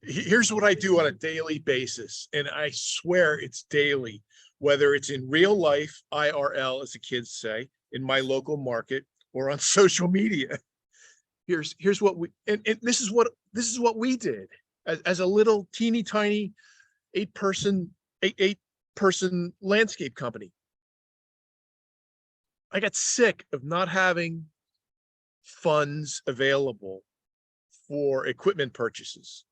[SPEAKER 3] Here's what I do on a daily basis, and I swear it's daily, whether it's in real life, IRL, as the kids say, in my local market, or on social media. Here's what we, and this is what we did as a little teeny tiny eight person landscape company. I got sick of not having funds available for equipment purchases,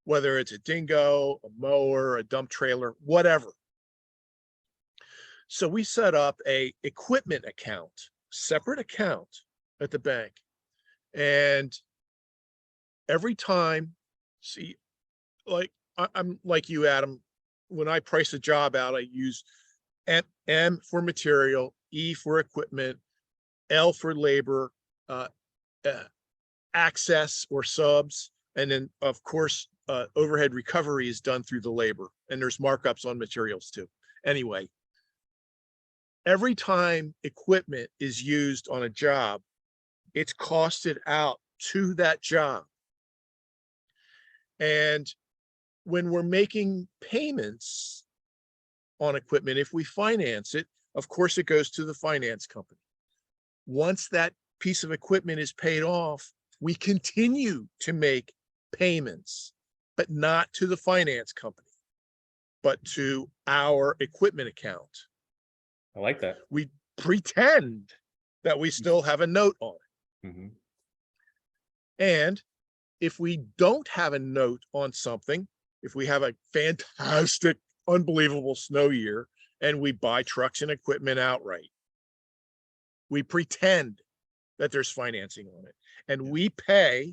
[SPEAKER 3] whether it's a dingo, a mower, a dump trailer, whatever. So we set up a equipment account, separate account at the bank. And every time, see, like I'm like you, Adam, when I price a job out, I use M for material, E for equipment, L for labor, access or subs, and then of course, overhead recovery is done through the labor, and there's markups on materials too. Anyway, every time equipment is used on a job, it's costed out to that job. And when we're making payments on equipment, if we finance it, of course it goes to the finance company. Once that piece of equipment is paid off, we continue to make payments, but not to the finance company, but to our equipment account.
[SPEAKER 1] I like that.
[SPEAKER 3] We pretend that we still have a note on it.
[SPEAKER 1] Mhm.
[SPEAKER 3] And if we don't have a note on something, if we have a fantastic, unbelievable snow year and we buy trucks and equipment outright, we pretend that there's financing on it, and we pay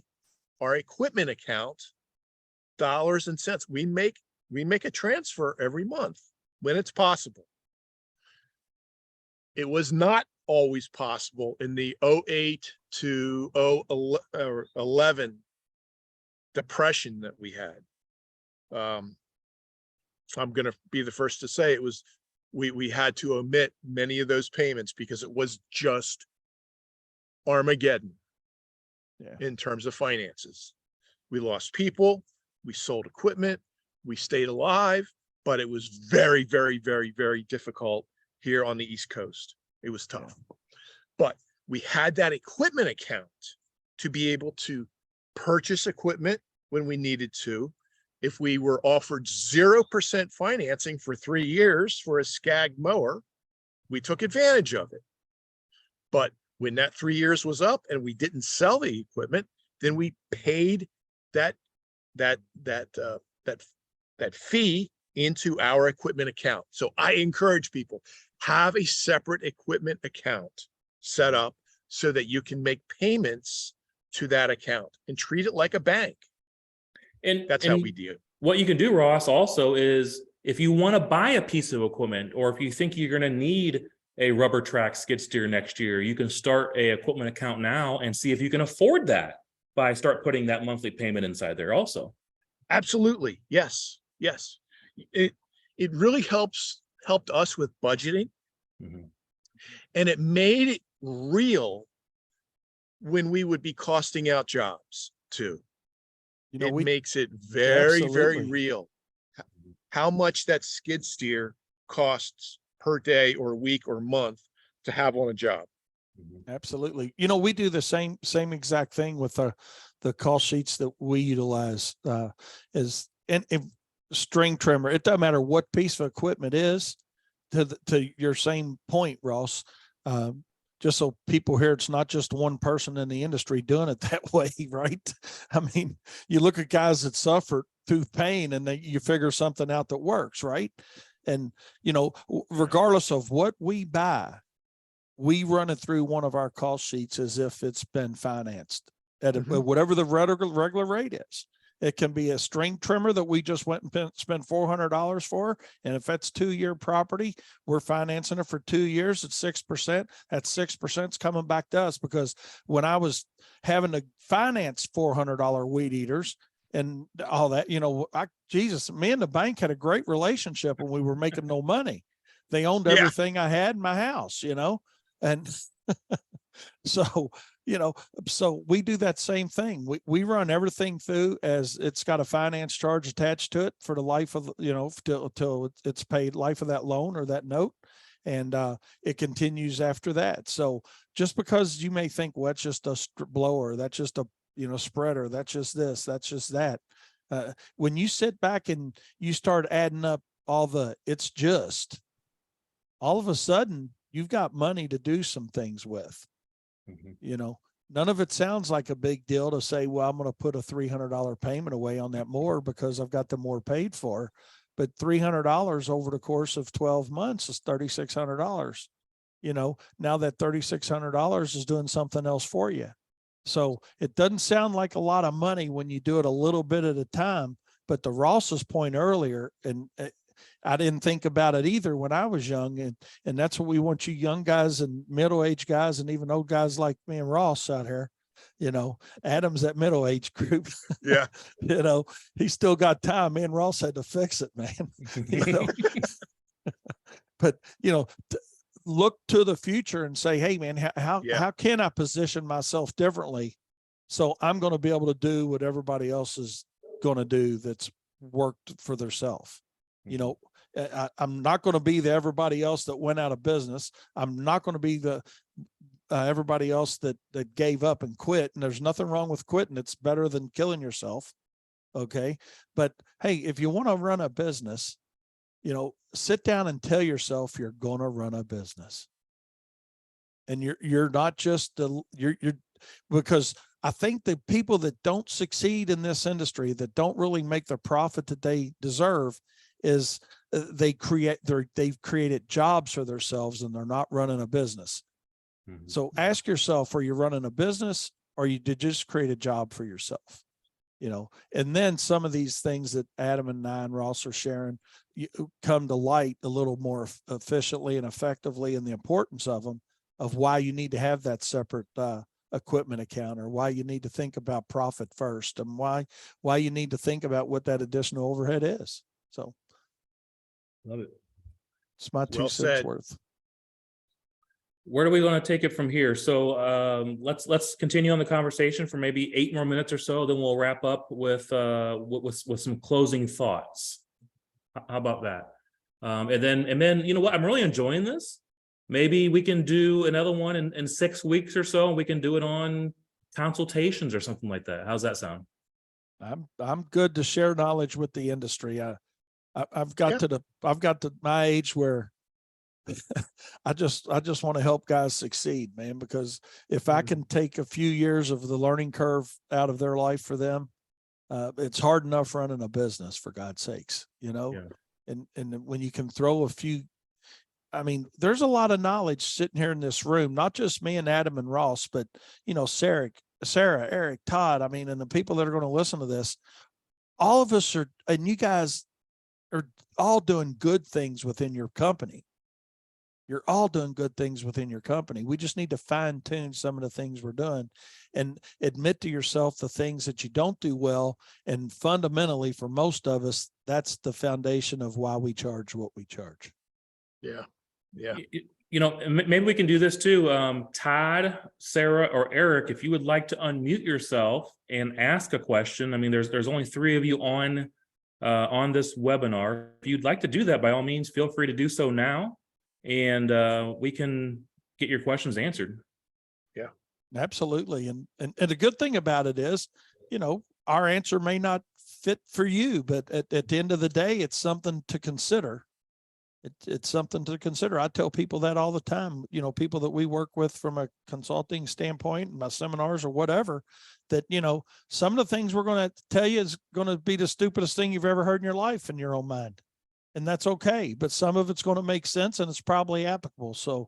[SPEAKER 3] our equipment account dollars and cents. We make a transfer every month when it's possible. It was not always possible in the 08 to 11 depression that we had. I'm going to be the first to say it was, we had to omit many of those payments because it was just Armageddon in terms of finances. We lost people, we sold equipment, we stayed alive, but it was very, very, very, very difficult here on the East Coast. It was tough, but we had that equipment account to be able to purchase equipment when we needed to. If we were offered 0% financing for 3 years for a Skag mower, we took advantage of it. But when that 3 years was up and we didn't sell the equipment, then we paid that fee into our equipment account. So I encourage people, have a separate equipment account set up so that you can make payments to that account and treat it like a bank.
[SPEAKER 1] And
[SPEAKER 3] that's how we do it.
[SPEAKER 1] What you can do, Ross, also is if you want to buy a piece of equipment, or if you think you're going to need a rubber track skid steer next year, you can start a equipment account now and see if you can afford that by start putting that monthly payment inside there also.
[SPEAKER 3] Absolutely. Yes. Yes. It really helped us with budgeting.
[SPEAKER 1] Mm-hmm. And
[SPEAKER 3] it made it real when we would be costing out jobs too. You know, it makes it very, very real how much that skid steer costs per day or week or month to have on a job.
[SPEAKER 2] Absolutely. You know, we do the same exact thing with the call sheets that we utilize and string trimmer. It doesn't matter what piece of equipment is, to your same point, Ross. Just so people hear, it's not just one person in the industry doing it that way, right? I mean, you look at guys that suffer through pain and then you figure something out that works, right? And, you know, regardless of what we buy, we run it through one of our call sheets as if it's been financed at whatever the regular rate is. It can be a string trimmer that we just went and spent $400 for. And if that's 2-year property, we're financing it for 2 years at 6%. That 6% is coming back to us, because when I was having to finance $400 weed eaters and all that, you know, me and the bank had a great relationship when we were making no money. They owned everything I had in my house, you know, and so, you know, so we do that same thing. We run everything through as it's got a finance charge attached to it for the life of, you know, till it's paid, life of that loan or that note. And it continues after that. So just because you may think, well, it's just a blower, that's just a, you know, spreader, that's just this, that's just that. When you sit back and you start adding up all of a sudden you've got money to do some things with. You know, none of it sounds like a big deal to say, well, I'm going to put a $300 payment away on that mower because I've got the mower paid for. But $300 over the course of 12 months is $3,600. You know, now that $3,600 is doing something else for you. So it doesn't sound like a lot of money when you do it a little bit at a time. But to Ross's point earlier, and I didn't think about it either when I was young. And that's what we want you young guys and middle-aged guys and even old guys like me and Ross out here. You know, Adam's that middle-aged group.
[SPEAKER 3] Yeah.
[SPEAKER 2] You know, he's still got time. Me and Ross had to fix it, man. You know? But, you know, look to the future and say, hey, man, how can I position myself differently so I'm going to be able to do what everybody else is going to do that's worked for themselves? You know, I'm not going to be the everybody else that went out of business. I'm not going to be everybody else that gave up and quit. And there's nothing wrong with quitting. It's better than killing yourself. Okay. But hey, if you want to run a business, sit down and tell yourself you're going to run a business. And you're not just because I think the people that don't succeed in this industry, that don't really make the profit that they deserve, is they've created jobs for themselves and they're not running a business.
[SPEAKER 1] Mm-hmm.
[SPEAKER 2] So ask yourself, are you running a business, or you did just create a job for yourself? And then some of these things that Adam and I and Ross are sharing come to light a little more efficiently and effectively, and the importance of them, of why you need to have that separate equipment account, or why you need to think about profit first, and why you need to think about what that additional overhead is. So
[SPEAKER 1] love it.
[SPEAKER 2] It's my 2
[SPEAKER 3] Well
[SPEAKER 2] cents
[SPEAKER 3] said.
[SPEAKER 2] worth.
[SPEAKER 1] Where are we going to take it from here? So let's continue on the conversation for maybe 8 more minutes or so. Then we'll wrap up with some closing thoughts. How about that? And then you know what? I'm really enjoying this. Maybe we can do another one in 6 weeks or so, and we can do it on consultations or something like that. How's that sound?
[SPEAKER 2] I'm good to share knowledge with the industry. I've got to my age where I just want to help guys succeed, man, because if I can take a few years of the learning curve out of their life for them, it's hard enough running a business, for God's sakes,
[SPEAKER 1] Yeah.
[SPEAKER 2] And when you can throw a few, I mean, there's a lot of knowledge sitting here in this room, not just me and Adam and Ross, but Sarah, Eric, Todd, I mean, and the people that are going to listen to this, all of us are, and you guys are all doing good things within your company. You're all doing good things within your company. We just need to fine tune some of the things we're doing and admit to yourself the things that you don't do well. And fundamentally, for most of us, that's the foundation of why we charge what we charge.
[SPEAKER 3] Yeah. Yeah.
[SPEAKER 1] Maybe we can do this too. Todd, Sarah, or Eric, if you would like to unmute yourself and ask a question. I mean, there's only 3 of you on this webinar. If you'd like to do that, by all means, feel free to do so now. And we can get your questions answered.
[SPEAKER 2] Yeah, absolutely. And the good thing about it is, our answer may not fit for you, but at the end of the day, it's something to consider. It's something to consider. I tell people that all the time, people that we work with from a consulting standpoint, my seminars or whatever, that, some of the things we're going to tell you is going to be the stupidest thing you've ever heard in your life in your own mind. And that's okay. But some of it's going to make sense and it's probably applicable. So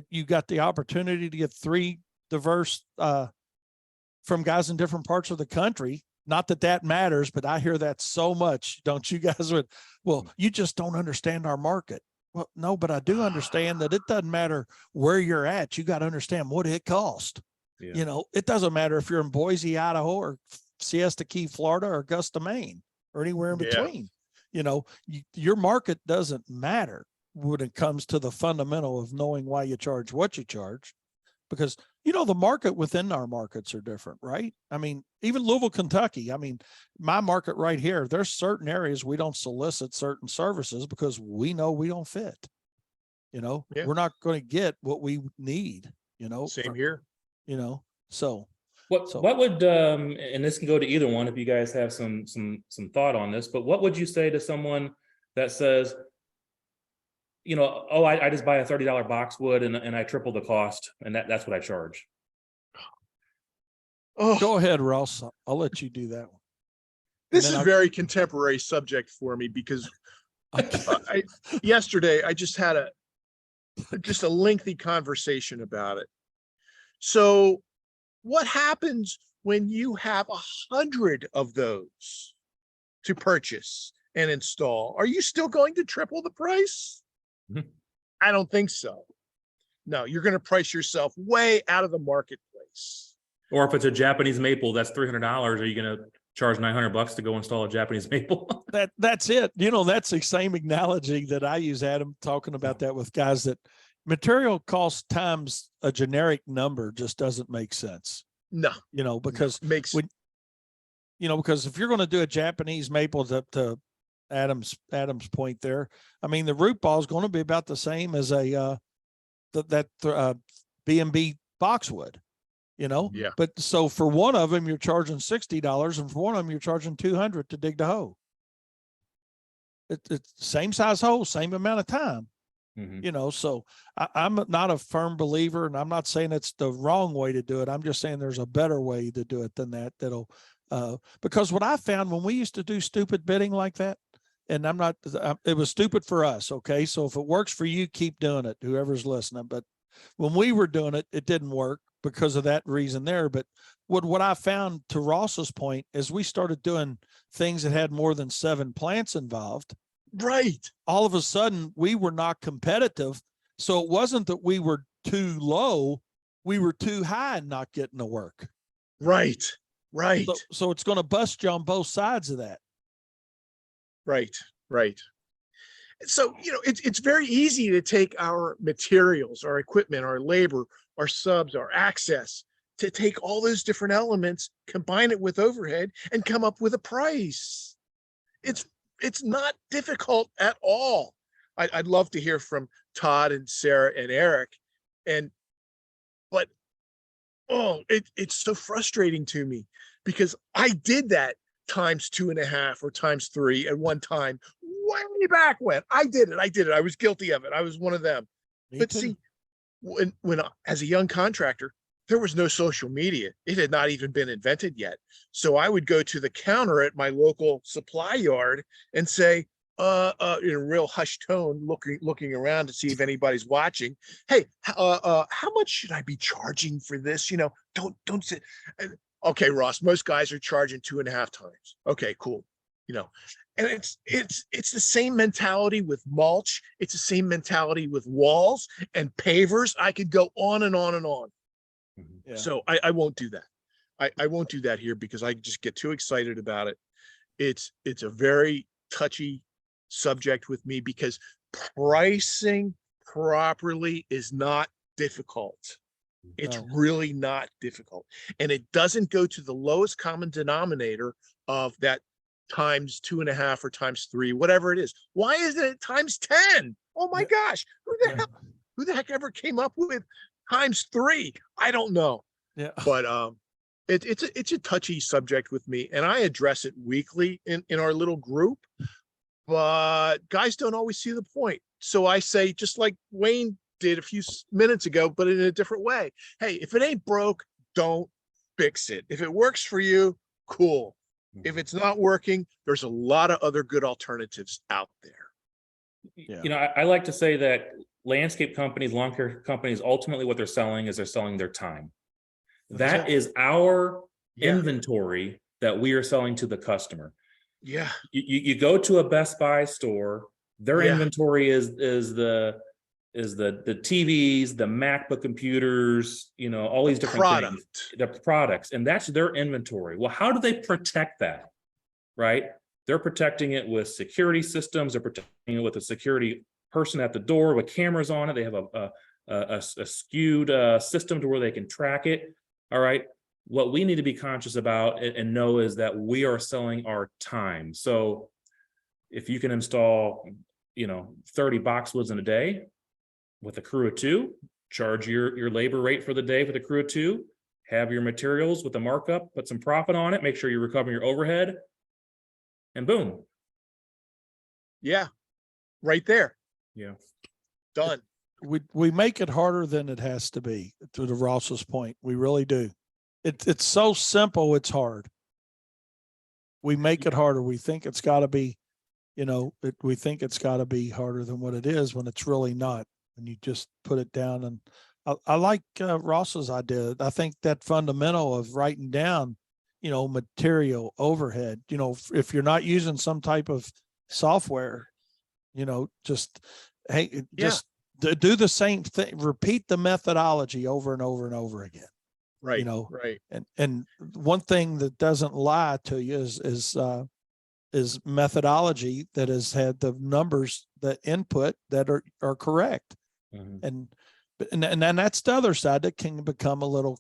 [SPEAKER 2] you got the opportunity to get 3 diverse from guys in different parts of the country. Not that matters, but I hear that so much. Don't you guys? Well, you just don't understand our market. Well, no, but I do understand that it doesn't matter where you're at. You got to understand what it costs. Yeah. It doesn't matter if you're in Boise, Idaho, or Siesta Key, Florida, or Augusta, Maine, or anywhere in between. Your market doesn't matter when it comes to the fundamental of knowing why you charge what you charge, because, the market within our markets are different, right? I mean, even Louisville, Kentucky, I mean, my market right here, there's certain areas we don't solicit certain services because we know we don't fit, we're not going to get what we need,
[SPEAKER 3] Same here.
[SPEAKER 2] So
[SPEAKER 1] what would and this can go to either one if you guys have some thought on this, but what would you say to someone that says, I just buy a $30 boxwood and I triple the cost, and that's what I charge?
[SPEAKER 3] Oh,
[SPEAKER 2] go ahead, Ross. I'll let you do that one.
[SPEAKER 3] This is a very contemporary subject for me because yesterday I just had a lengthy conversation about it. So what happens when you have 100 of those to purchase and install? Are you still going to triple the price? Mm-hmm. I don't think so. No, you're going to price yourself way out of the marketplace.
[SPEAKER 1] Or if it's a Japanese maple, that's $300. Are you going to charge $900 to go install a Japanese maple?
[SPEAKER 2] That's it. That's the same analogy that I use, Adam, talking about that with guys, that material cost times a generic number just doesn't make sense.
[SPEAKER 3] No,
[SPEAKER 2] because because if you're going to do a Japanese maple, to Adam's point there, I mean, the root ball is going to be about the same as a B&B boxwood,
[SPEAKER 3] Yeah.
[SPEAKER 2] but so for one of them, you're charging $60 and for one of them, you're charging $200 to dig the hole. It's same size hole, same amount of time. So I'm not a firm believer, and I'm not saying it's the wrong way to do it. I'm just saying there's a better way to do it than that. Because what I found when we used to do stupid bidding like that, and it was stupid for us. Okay. So if it works for you, keep doing it, whoever's listening. But when we were doing it, it didn't work because of that reason there. But what I found, to Ross's point, is we started doing things that had more than 7 plants involved.
[SPEAKER 3] Right.
[SPEAKER 2] All of a sudden we were not competitive. So it wasn't that we were too low, we were too high and not getting the work.
[SPEAKER 3] Right. Right.
[SPEAKER 2] So it's going to bust you on both sides of that.
[SPEAKER 3] Right. Right. So, it's very easy to take our materials, our equipment, our labor, our subs, our access, to take all those different elements, combine it with overhead, and come up with a price. It's not difficult at all. I'd love to hear from Todd and Sarah and Eric, but it's so frustrating to me because I did that times 2.5 or times 3 at one time, way back when. I did it. I was guilty of it. I was one of them. But see, when as a young contractor, there was no social media. It had not even been invented yet. So I would go to the counter at my local supply yard and say, in a real hushed tone, looking around to see if anybody's watching. Hey, how much should I be charging for this? Don't sit. Okay, Ross, most guys are charging 2.5 times. Okay, cool. And it's the same mentality with mulch. It's the same mentality with walls and pavers. I could go on and on and on. Yeah. So I won't do that. I won't do that here because I just get too excited about it. It's a very touchy subject with me because pricing properly is not difficult. It's really not difficult. And it doesn't go to the lowest common denominator of that times 2.5 or times 3, whatever it is. Why isn't it times 10? Oh my gosh. Who the heck ever came up with times 3? I don't know.
[SPEAKER 2] Yeah.
[SPEAKER 3] But it's a touchy subject with me, and I address it weekly in our little group, but guys don't always see the point. So I say, just like Wayne did a few minutes ago, but in a different way. Hey, if it ain't broke, don't fix it. If it works for you, cool. If it's not working, there's a lot of other good alternatives out there.
[SPEAKER 1] Yeah. I like to say that landscape companies, lawn care companies, ultimately what they're selling is they're selling their time. That is our inventory that we are selling to the customer.
[SPEAKER 3] Yeah.
[SPEAKER 1] You go to a Best Buy store, their inventory is the TVs, the MacBook computers, all these different things, the products, and that's their inventory. Well, how do they protect that? Right? They're protecting it with security systems. They're protecting it with a security person at the door with cameras on it. They have a skewed system to where they can track it. All right. What we need to be conscious about and know is that we are selling our time. So if you can install, 30 boxwoods in a day with a crew of 2, charge your labor rate for the day with a crew of 2, have your materials with a markup, put some profit on it, make sure you're recovering your overhead, and boom.
[SPEAKER 2] Yeah. Right there.
[SPEAKER 1] Yeah.
[SPEAKER 2] Done. We make it harder than it has to be, to the Ross's point. We really do. It's so simple, it's hard. We make it harder. We think it's got to be, we think it's got to be harder than what it is when it's really not. And you just put it down. And I like Ross's idea. I think that fundamental of writing down, material, overhead, if you're not using some type of software, just do the same thing, repeat the methodology over and over and over again.
[SPEAKER 3] Right. Right.
[SPEAKER 2] And one thing that doesn't lie to you is methodology that has had the numbers, the input that are correct. Mm-hmm. And then that's the other side that can become a little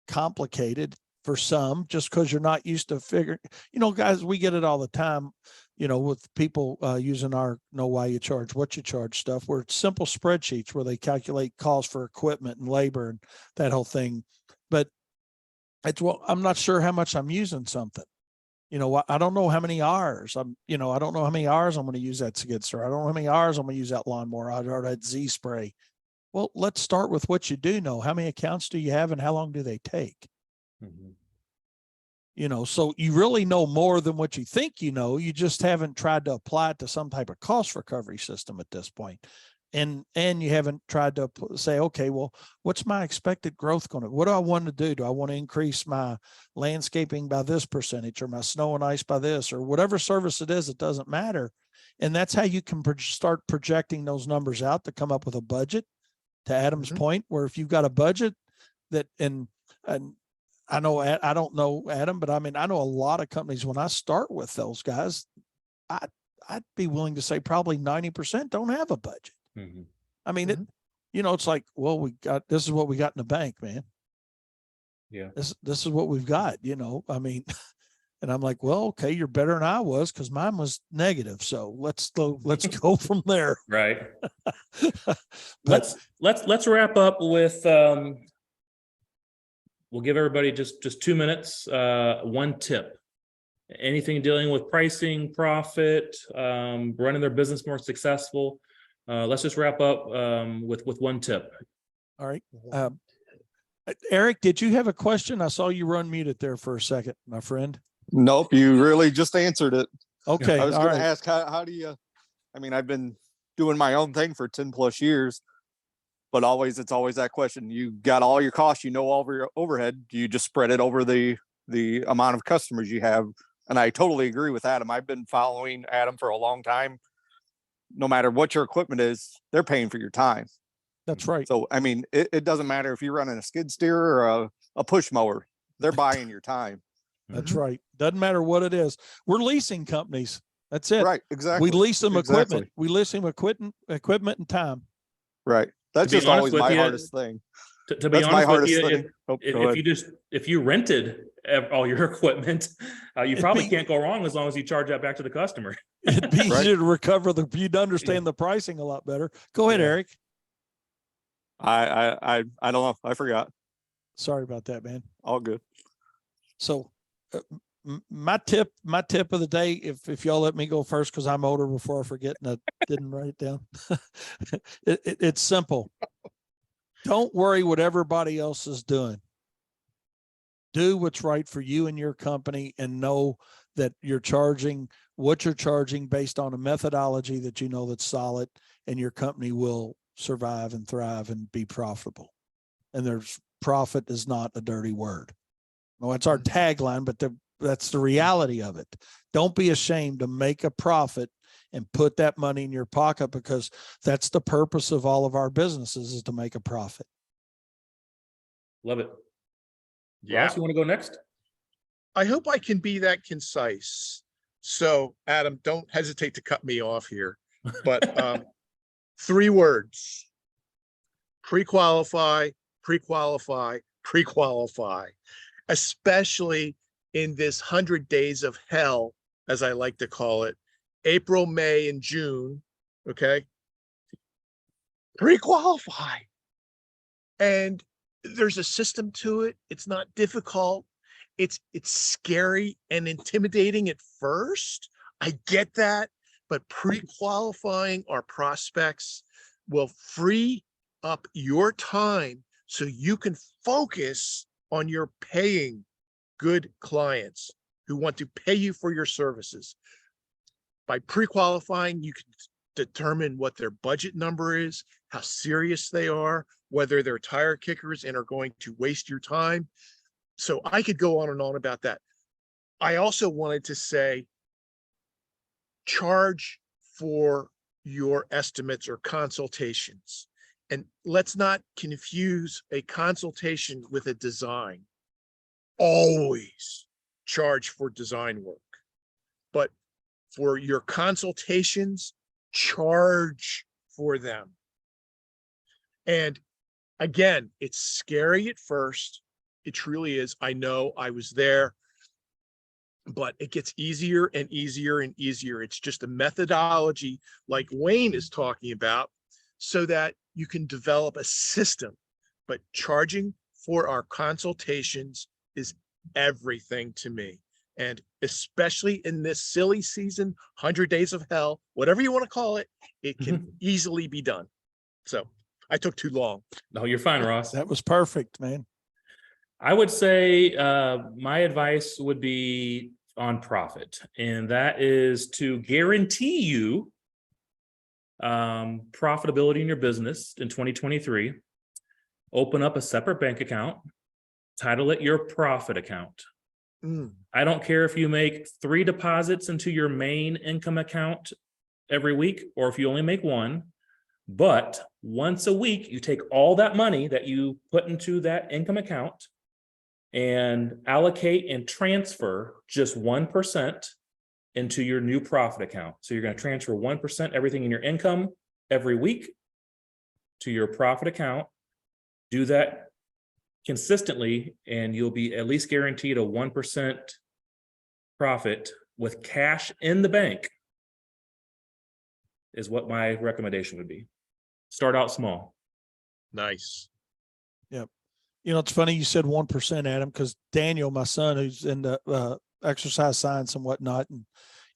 [SPEAKER 2] complicated for some, just because you're not used to figuring, guys, we get it all the time. with people using our know why you charge, what you charge stuff, where it's simple spreadsheets where they calculate costs for equipment and labor and that whole thing. But well, I'm not sure how much I'm using something. I don't know how many hours I don't know how many hours I'm going to use that skid steer. I don't know how many hours I'm going to use that lawnmower or that Z spray. Well, let's start with what you do know. How many accounts do you have and how long do they take? So you really know more than what you think you just haven't tried to apply it to some type of cost recovery system at this point. And you haven't tried to say, okay, well, what's my expected growth going to, what do I want to do? Do I want to increase my landscaping by this percentage or my snow and ice by this or whatever service it is, it doesn't matter. And that's how you can start projecting those numbers out to come up with a budget, to Adam's point, where if you've got a budget that, and I know, I don't know Adam, but I mean, I know a lot of companies, when I start with those guys, I'd be willing to say probably 90% don't have a budget. I mean, it's like, well, this is what we got in the bank, man.
[SPEAKER 1] Yeah.
[SPEAKER 2] This is what we've got, I mean, and I'm like, well, okay, you're better than I was, because mine was negative. So let's go from there.
[SPEAKER 1] Right. Let's wrap up with, we'll give everybody just 2 minutes, one tip. Anything dealing with pricing, profit, running their business more successful. Let's just wrap up with one tip.
[SPEAKER 2] All right. Eric, did you have a question? I saw you were unmuted there for a second, my friend.
[SPEAKER 4] Nope, you really just answered it.
[SPEAKER 2] Okay.
[SPEAKER 4] I was going to ask, how do you, I mean, I've been doing my own thing for 10 plus years, but it's always that question. You got all your costs, all over your overhead. Do you just spread it over the amount of customers you have? And I totally agree with Adam. I've been following Adam for a long time. No matter what your equipment is, they're paying for your time.
[SPEAKER 2] That's right.
[SPEAKER 4] So, I mean, it doesn't matter if you're running a skid steer or a push mower, they're buying your time.
[SPEAKER 2] That's right. Doesn't matter what it is. We're leasing companies. That's it.
[SPEAKER 4] Right. Exactly.
[SPEAKER 2] We lease them equipment. We lease them equipment and time.
[SPEAKER 4] Right. That's just always my hardest thing.
[SPEAKER 1] To be honest with you, if you rented all your equipment, you probably can't go wrong as long as you charge that back to the customer.
[SPEAKER 2] It'd be easier to recover you'd understand the pricing a lot better. Go ahead, Eric.
[SPEAKER 4] I don't know. I forgot.
[SPEAKER 2] Sorry about that, man.
[SPEAKER 4] All good.
[SPEAKER 2] So my tip of the day, if y'all let me go first, because I'm older before I forget and I didn't write it down. It's simple. Don't worry what everybody else is doing. Do what's right for you and your company, and know that you're charging what you're charging based on a methodology that that's solid, and your company will survive and thrive and be profitable. And profit is not a dirty word. No, it's our tagline, but that's the reality of it. Don't be ashamed to make a profit and put that money in your pocket, because that's the purpose of all of our businesses, is to make a profit.
[SPEAKER 1] Love it.
[SPEAKER 3] Yeah.
[SPEAKER 1] Ross, you want to go next?
[SPEAKER 3] I hope I can be that concise. So Adam, don't hesitate to cut me off here, but 3 words: pre-qualify, pre-qualify, pre-qualify, especially in this 100 days of hell, as I like to call it, April, May, and June. Okay. Pre-qualify. And there's a system to it. It's not difficult. It's scary and intimidating at first. I get that, but pre-qualifying our prospects will free up your time so you can focus on your paying good clients who want to pay you for your services. By pre-qualifying, you can determine what their budget number is, how serious they are, whether they're tire kickers and are going to waste your time. So I could go on and on about that. I also wanted to say, charge for your estimates or consultations. And let's not confuse a consultation with a design. Always charge for design work, but for your consultations, charge for them. And again, it's scary at first. It truly is. I know, I was there. but it gets easier and easier and easier. It's just a methodology like Wayne is talking about so that you can develop a system. But charging for our consultations is everything to me. And especially in this silly season, 100 days of hell, whatever you want to call it, it can easily be done. So I took too long.
[SPEAKER 1] No, you're fine, Ross.
[SPEAKER 2] That was perfect, man.
[SPEAKER 1] I would say my advice would be on profit, and that is to guarantee you profitability in your business in 2023. Open up a separate bank account, title it your profit account. I don't care if you make 3 deposits into your main income account every week, or if you only make 1, but once a week, you take all that money that you put into that income account and allocate and transfer just 1% into your new profit account. So you're going to transfer 1%, everything in your income every week to your profit account. Do that consistently, and you'll be at least guaranteed a 1% profit with cash in the bank, is what my recommendation would be. Start out small.
[SPEAKER 3] Nice.
[SPEAKER 2] Yep. You know, it's funny you said 1%, Adam, because Daniel, my son, who's in the exercise science and whatnot, and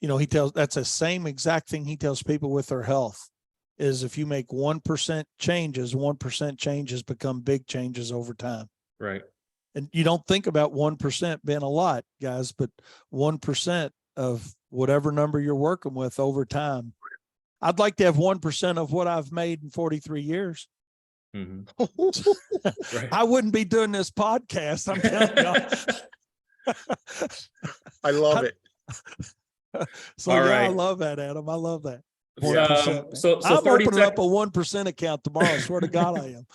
[SPEAKER 2] you know, that's the same exact thing he tells people with their health is if you make 1% changes, 1% changes become big changes over time.
[SPEAKER 1] Right.
[SPEAKER 2] And you don't think about 1% being a lot, guys, but 1% of whatever number you're working with over time. I'd like to have 1% of what I've made in 43 years.
[SPEAKER 1] Right.
[SPEAKER 2] I wouldn't be doing this podcast. I'm telling you.
[SPEAKER 3] I love it.
[SPEAKER 2] So
[SPEAKER 1] All
[SPEAKER 2] yeah,
[SPEAKER 1] right.
[SPEAKER 2] I love that, Adam. I love that.
[SPEAKER 1] So
[SPEAKER 2] I'm
[SPEAKER 1] 30
[SPEAKER 2] opening up a 1% account tomorrow. I swear to God, I am.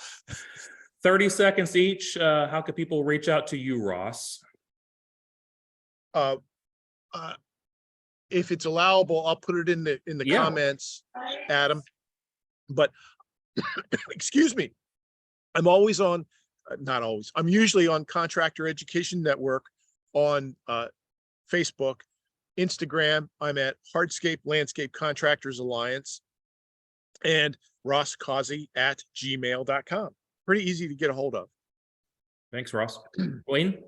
[SPEAKER 1] 30 seconds each. How could people reach out to you, Ross?
[SPEAKER 3] If it's allowable, I'll put it in the comments, Adam. But excuse me, I'm always on, not always, I'm usually on Contractor Education Network on Facebook, Instagram. I'm at Hardscape Landscape Contractors Alliance, and Ross Causey at gmail.com. Pretty easy to get a hold of.
[SPEAKER 1] Thanks, Ross. Wayne?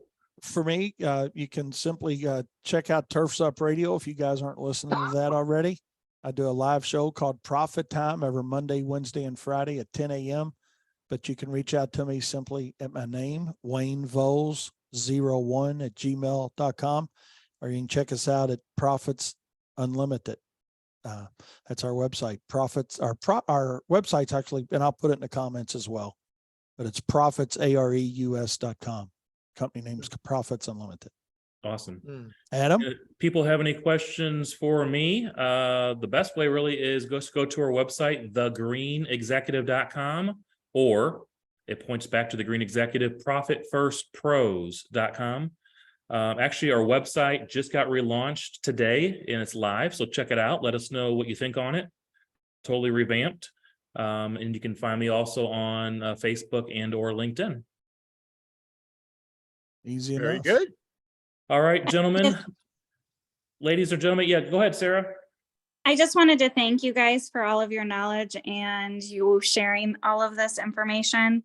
[SPEAKER 2] For me, you can simply check out Turfs Up Radio if you guys aren't listening to that already. I do a live show called Profit Time every Monday, Wednesday, and Friday at 10 a.m. But you can reach out to me simply at my name, Wayne Volz 01 at gmail.com, or you can check us out at Profits Unlimited. That's our website. Our website's actually, and I'll put it in the comments as well, but it's profitsareus.com. Company name's Profits Unlimited.
[SPEAKER 1] Awesome.
[SPEAKER 2] Adam?
[SPEAKER 1] People have any questions for me? The best way really is go to our website, thegreenexecutive.com, or it points back to the Green Executive, profitfirstpros.com. Actually, our website just got relaunched today and it's live. So check it out. Let us know what you think on it. Totally revamped. And you can find me also on Facebook and or LinkedIn.
[SPEAKER 2] Easy enough.
[SPEAKER 3] Very good.
[SPEAKER 1] All right, gentlemen, ladies or gentlemen. Yeah, go ahead, Sarah.
[SPEAKER 5] I just wanted to thank you guys for all of your knowledge and you sharing all of this information.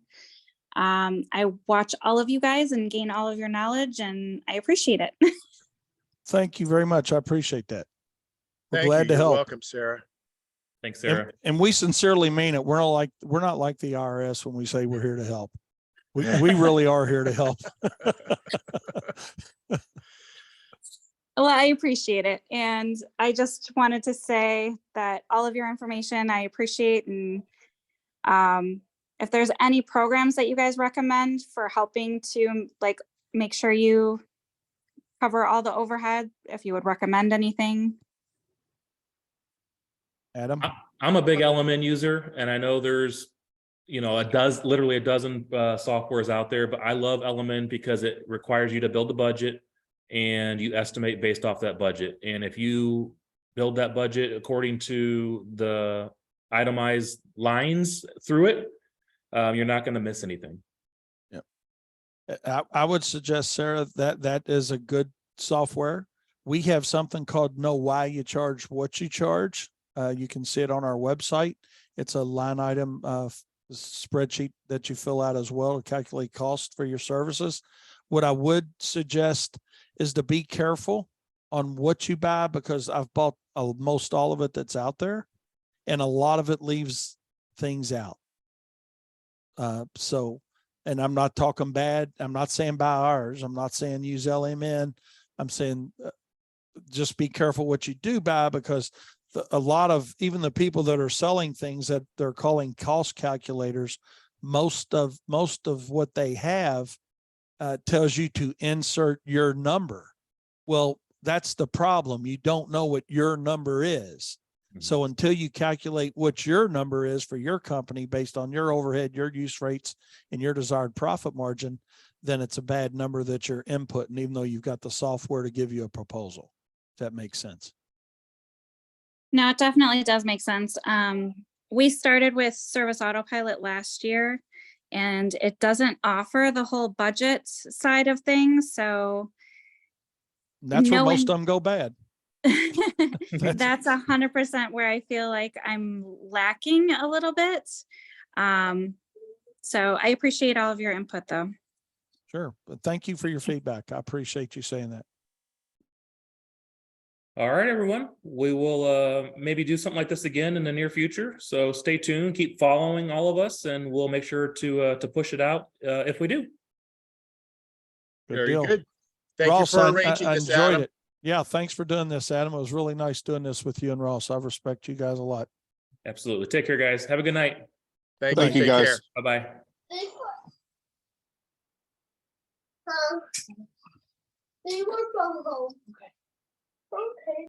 [SPEAKER 5] I watch all of you guys and gain all of your knowledge, and I appreciate it.
[SPEAKER 2] Thank you very much. I appreciate that. We're
[SPEAKER 3] Thank
[SPEAKER 2] glad
[SPEAKER 3] you.
[SPEAKER 2] to
[SPEAKER 3] You're
[SPEAKER 2] help.
[SPEAKER 3] welcome, Sarah.
[SPEAKER 1] Thanks, Sarah.
[SPEAKER 2] And we sincerely mean it. We're not like the IRS when we say we're here to help. We really are here to help.
[SPEAKER 5] Well, I appreciate it. And I just wanted to say that all of your information I appreciate. And if there's any programs that you guys recommend for helping to like make sure you cover all the overhead, if you would recommend anything.
[SPEAKER 2] Adam?
[SPEAKER 1] I'm a big LMN user, and I know there's, literally a dozen softwares out there, but I love LMN because it requires you to build a budget and you estimate based off that budget. And if you build that budget according to the itemized lines through it, you're not going to miss anything.
[SPEAKER 2] Yeah. I would suggest, Sarah, that is a good software. We have something called Know Why You Charge What You Charge. You can see it on our website. It's a line item spreadsheet that you fill out as well to calculate cost for your services. What I would suggest is to be careful on what you buy, because I've bought most all of it that's out there, and a lot of it leaves things out. And I'm not talking bad. I'm not saying buy ours. I'm not saying use LMN. I'm saying just be careful what you do buy, because a lot of even the people that are selling things that they're calling cost calculators, most of what they have tells you to insert your number. Well, that's the problem. You don't know what your number is. So until you calculate what your number is for your company based on your overhead, your use rates, and your desired profit margin, then it's a bad number that you're inputting, even though you've got the software to give you a proposal. If that makes sense.
[SPEAKER 5] No, it definitely does make sense. We started with Service Autopilot last year, and it doesn't offer the whole budget side of things. So
[SPEAKER 2] that's where most of them go bad.
[SPEAKER 5] That's 100% where I feel like I'm lacking a little bit. So I appreciate all of your input though.
[SPEAKER 2] Sure. But thank you for your feedback. I appreciate you saying that.
[SPEAKER 1] All right, everyone. We will maybe do something like this again in the near future. So stay tuned, keep following all of us, and we'll make sure to push it out if we do.
[SPEAKER 3] Very
[SPEAKER 2] deal.
[SPEAKER 3] good. Thank
[SPEAKER 2] Ross,
[SPEAKER 3] you for arranging
[SPEAKER 2] I
[SPEAKER 3] this,
[SPEAKER 2] enjoyed
[SPEAKER 3] Adam.
[SPEAKER 2] it. Yeah, thanks for doing this, Adam. It was really nice doing this with you and Ross. I respect you guys a lot.
[SPEAKER 1] Absolutely. Take care, guys. Have a good night.
[SPEAKER 3] Thank
[SPEAKER 2] Thank
[SPEAKER 3] you.
[SPEAKER 4] you,
[SPEAKER 3] Take
[SPEAKER 4] guys.
[SPEAKER 3] care.
[SPEAKER 1] Bye-bye.
[SPEAKER 6] They were from home. Okay.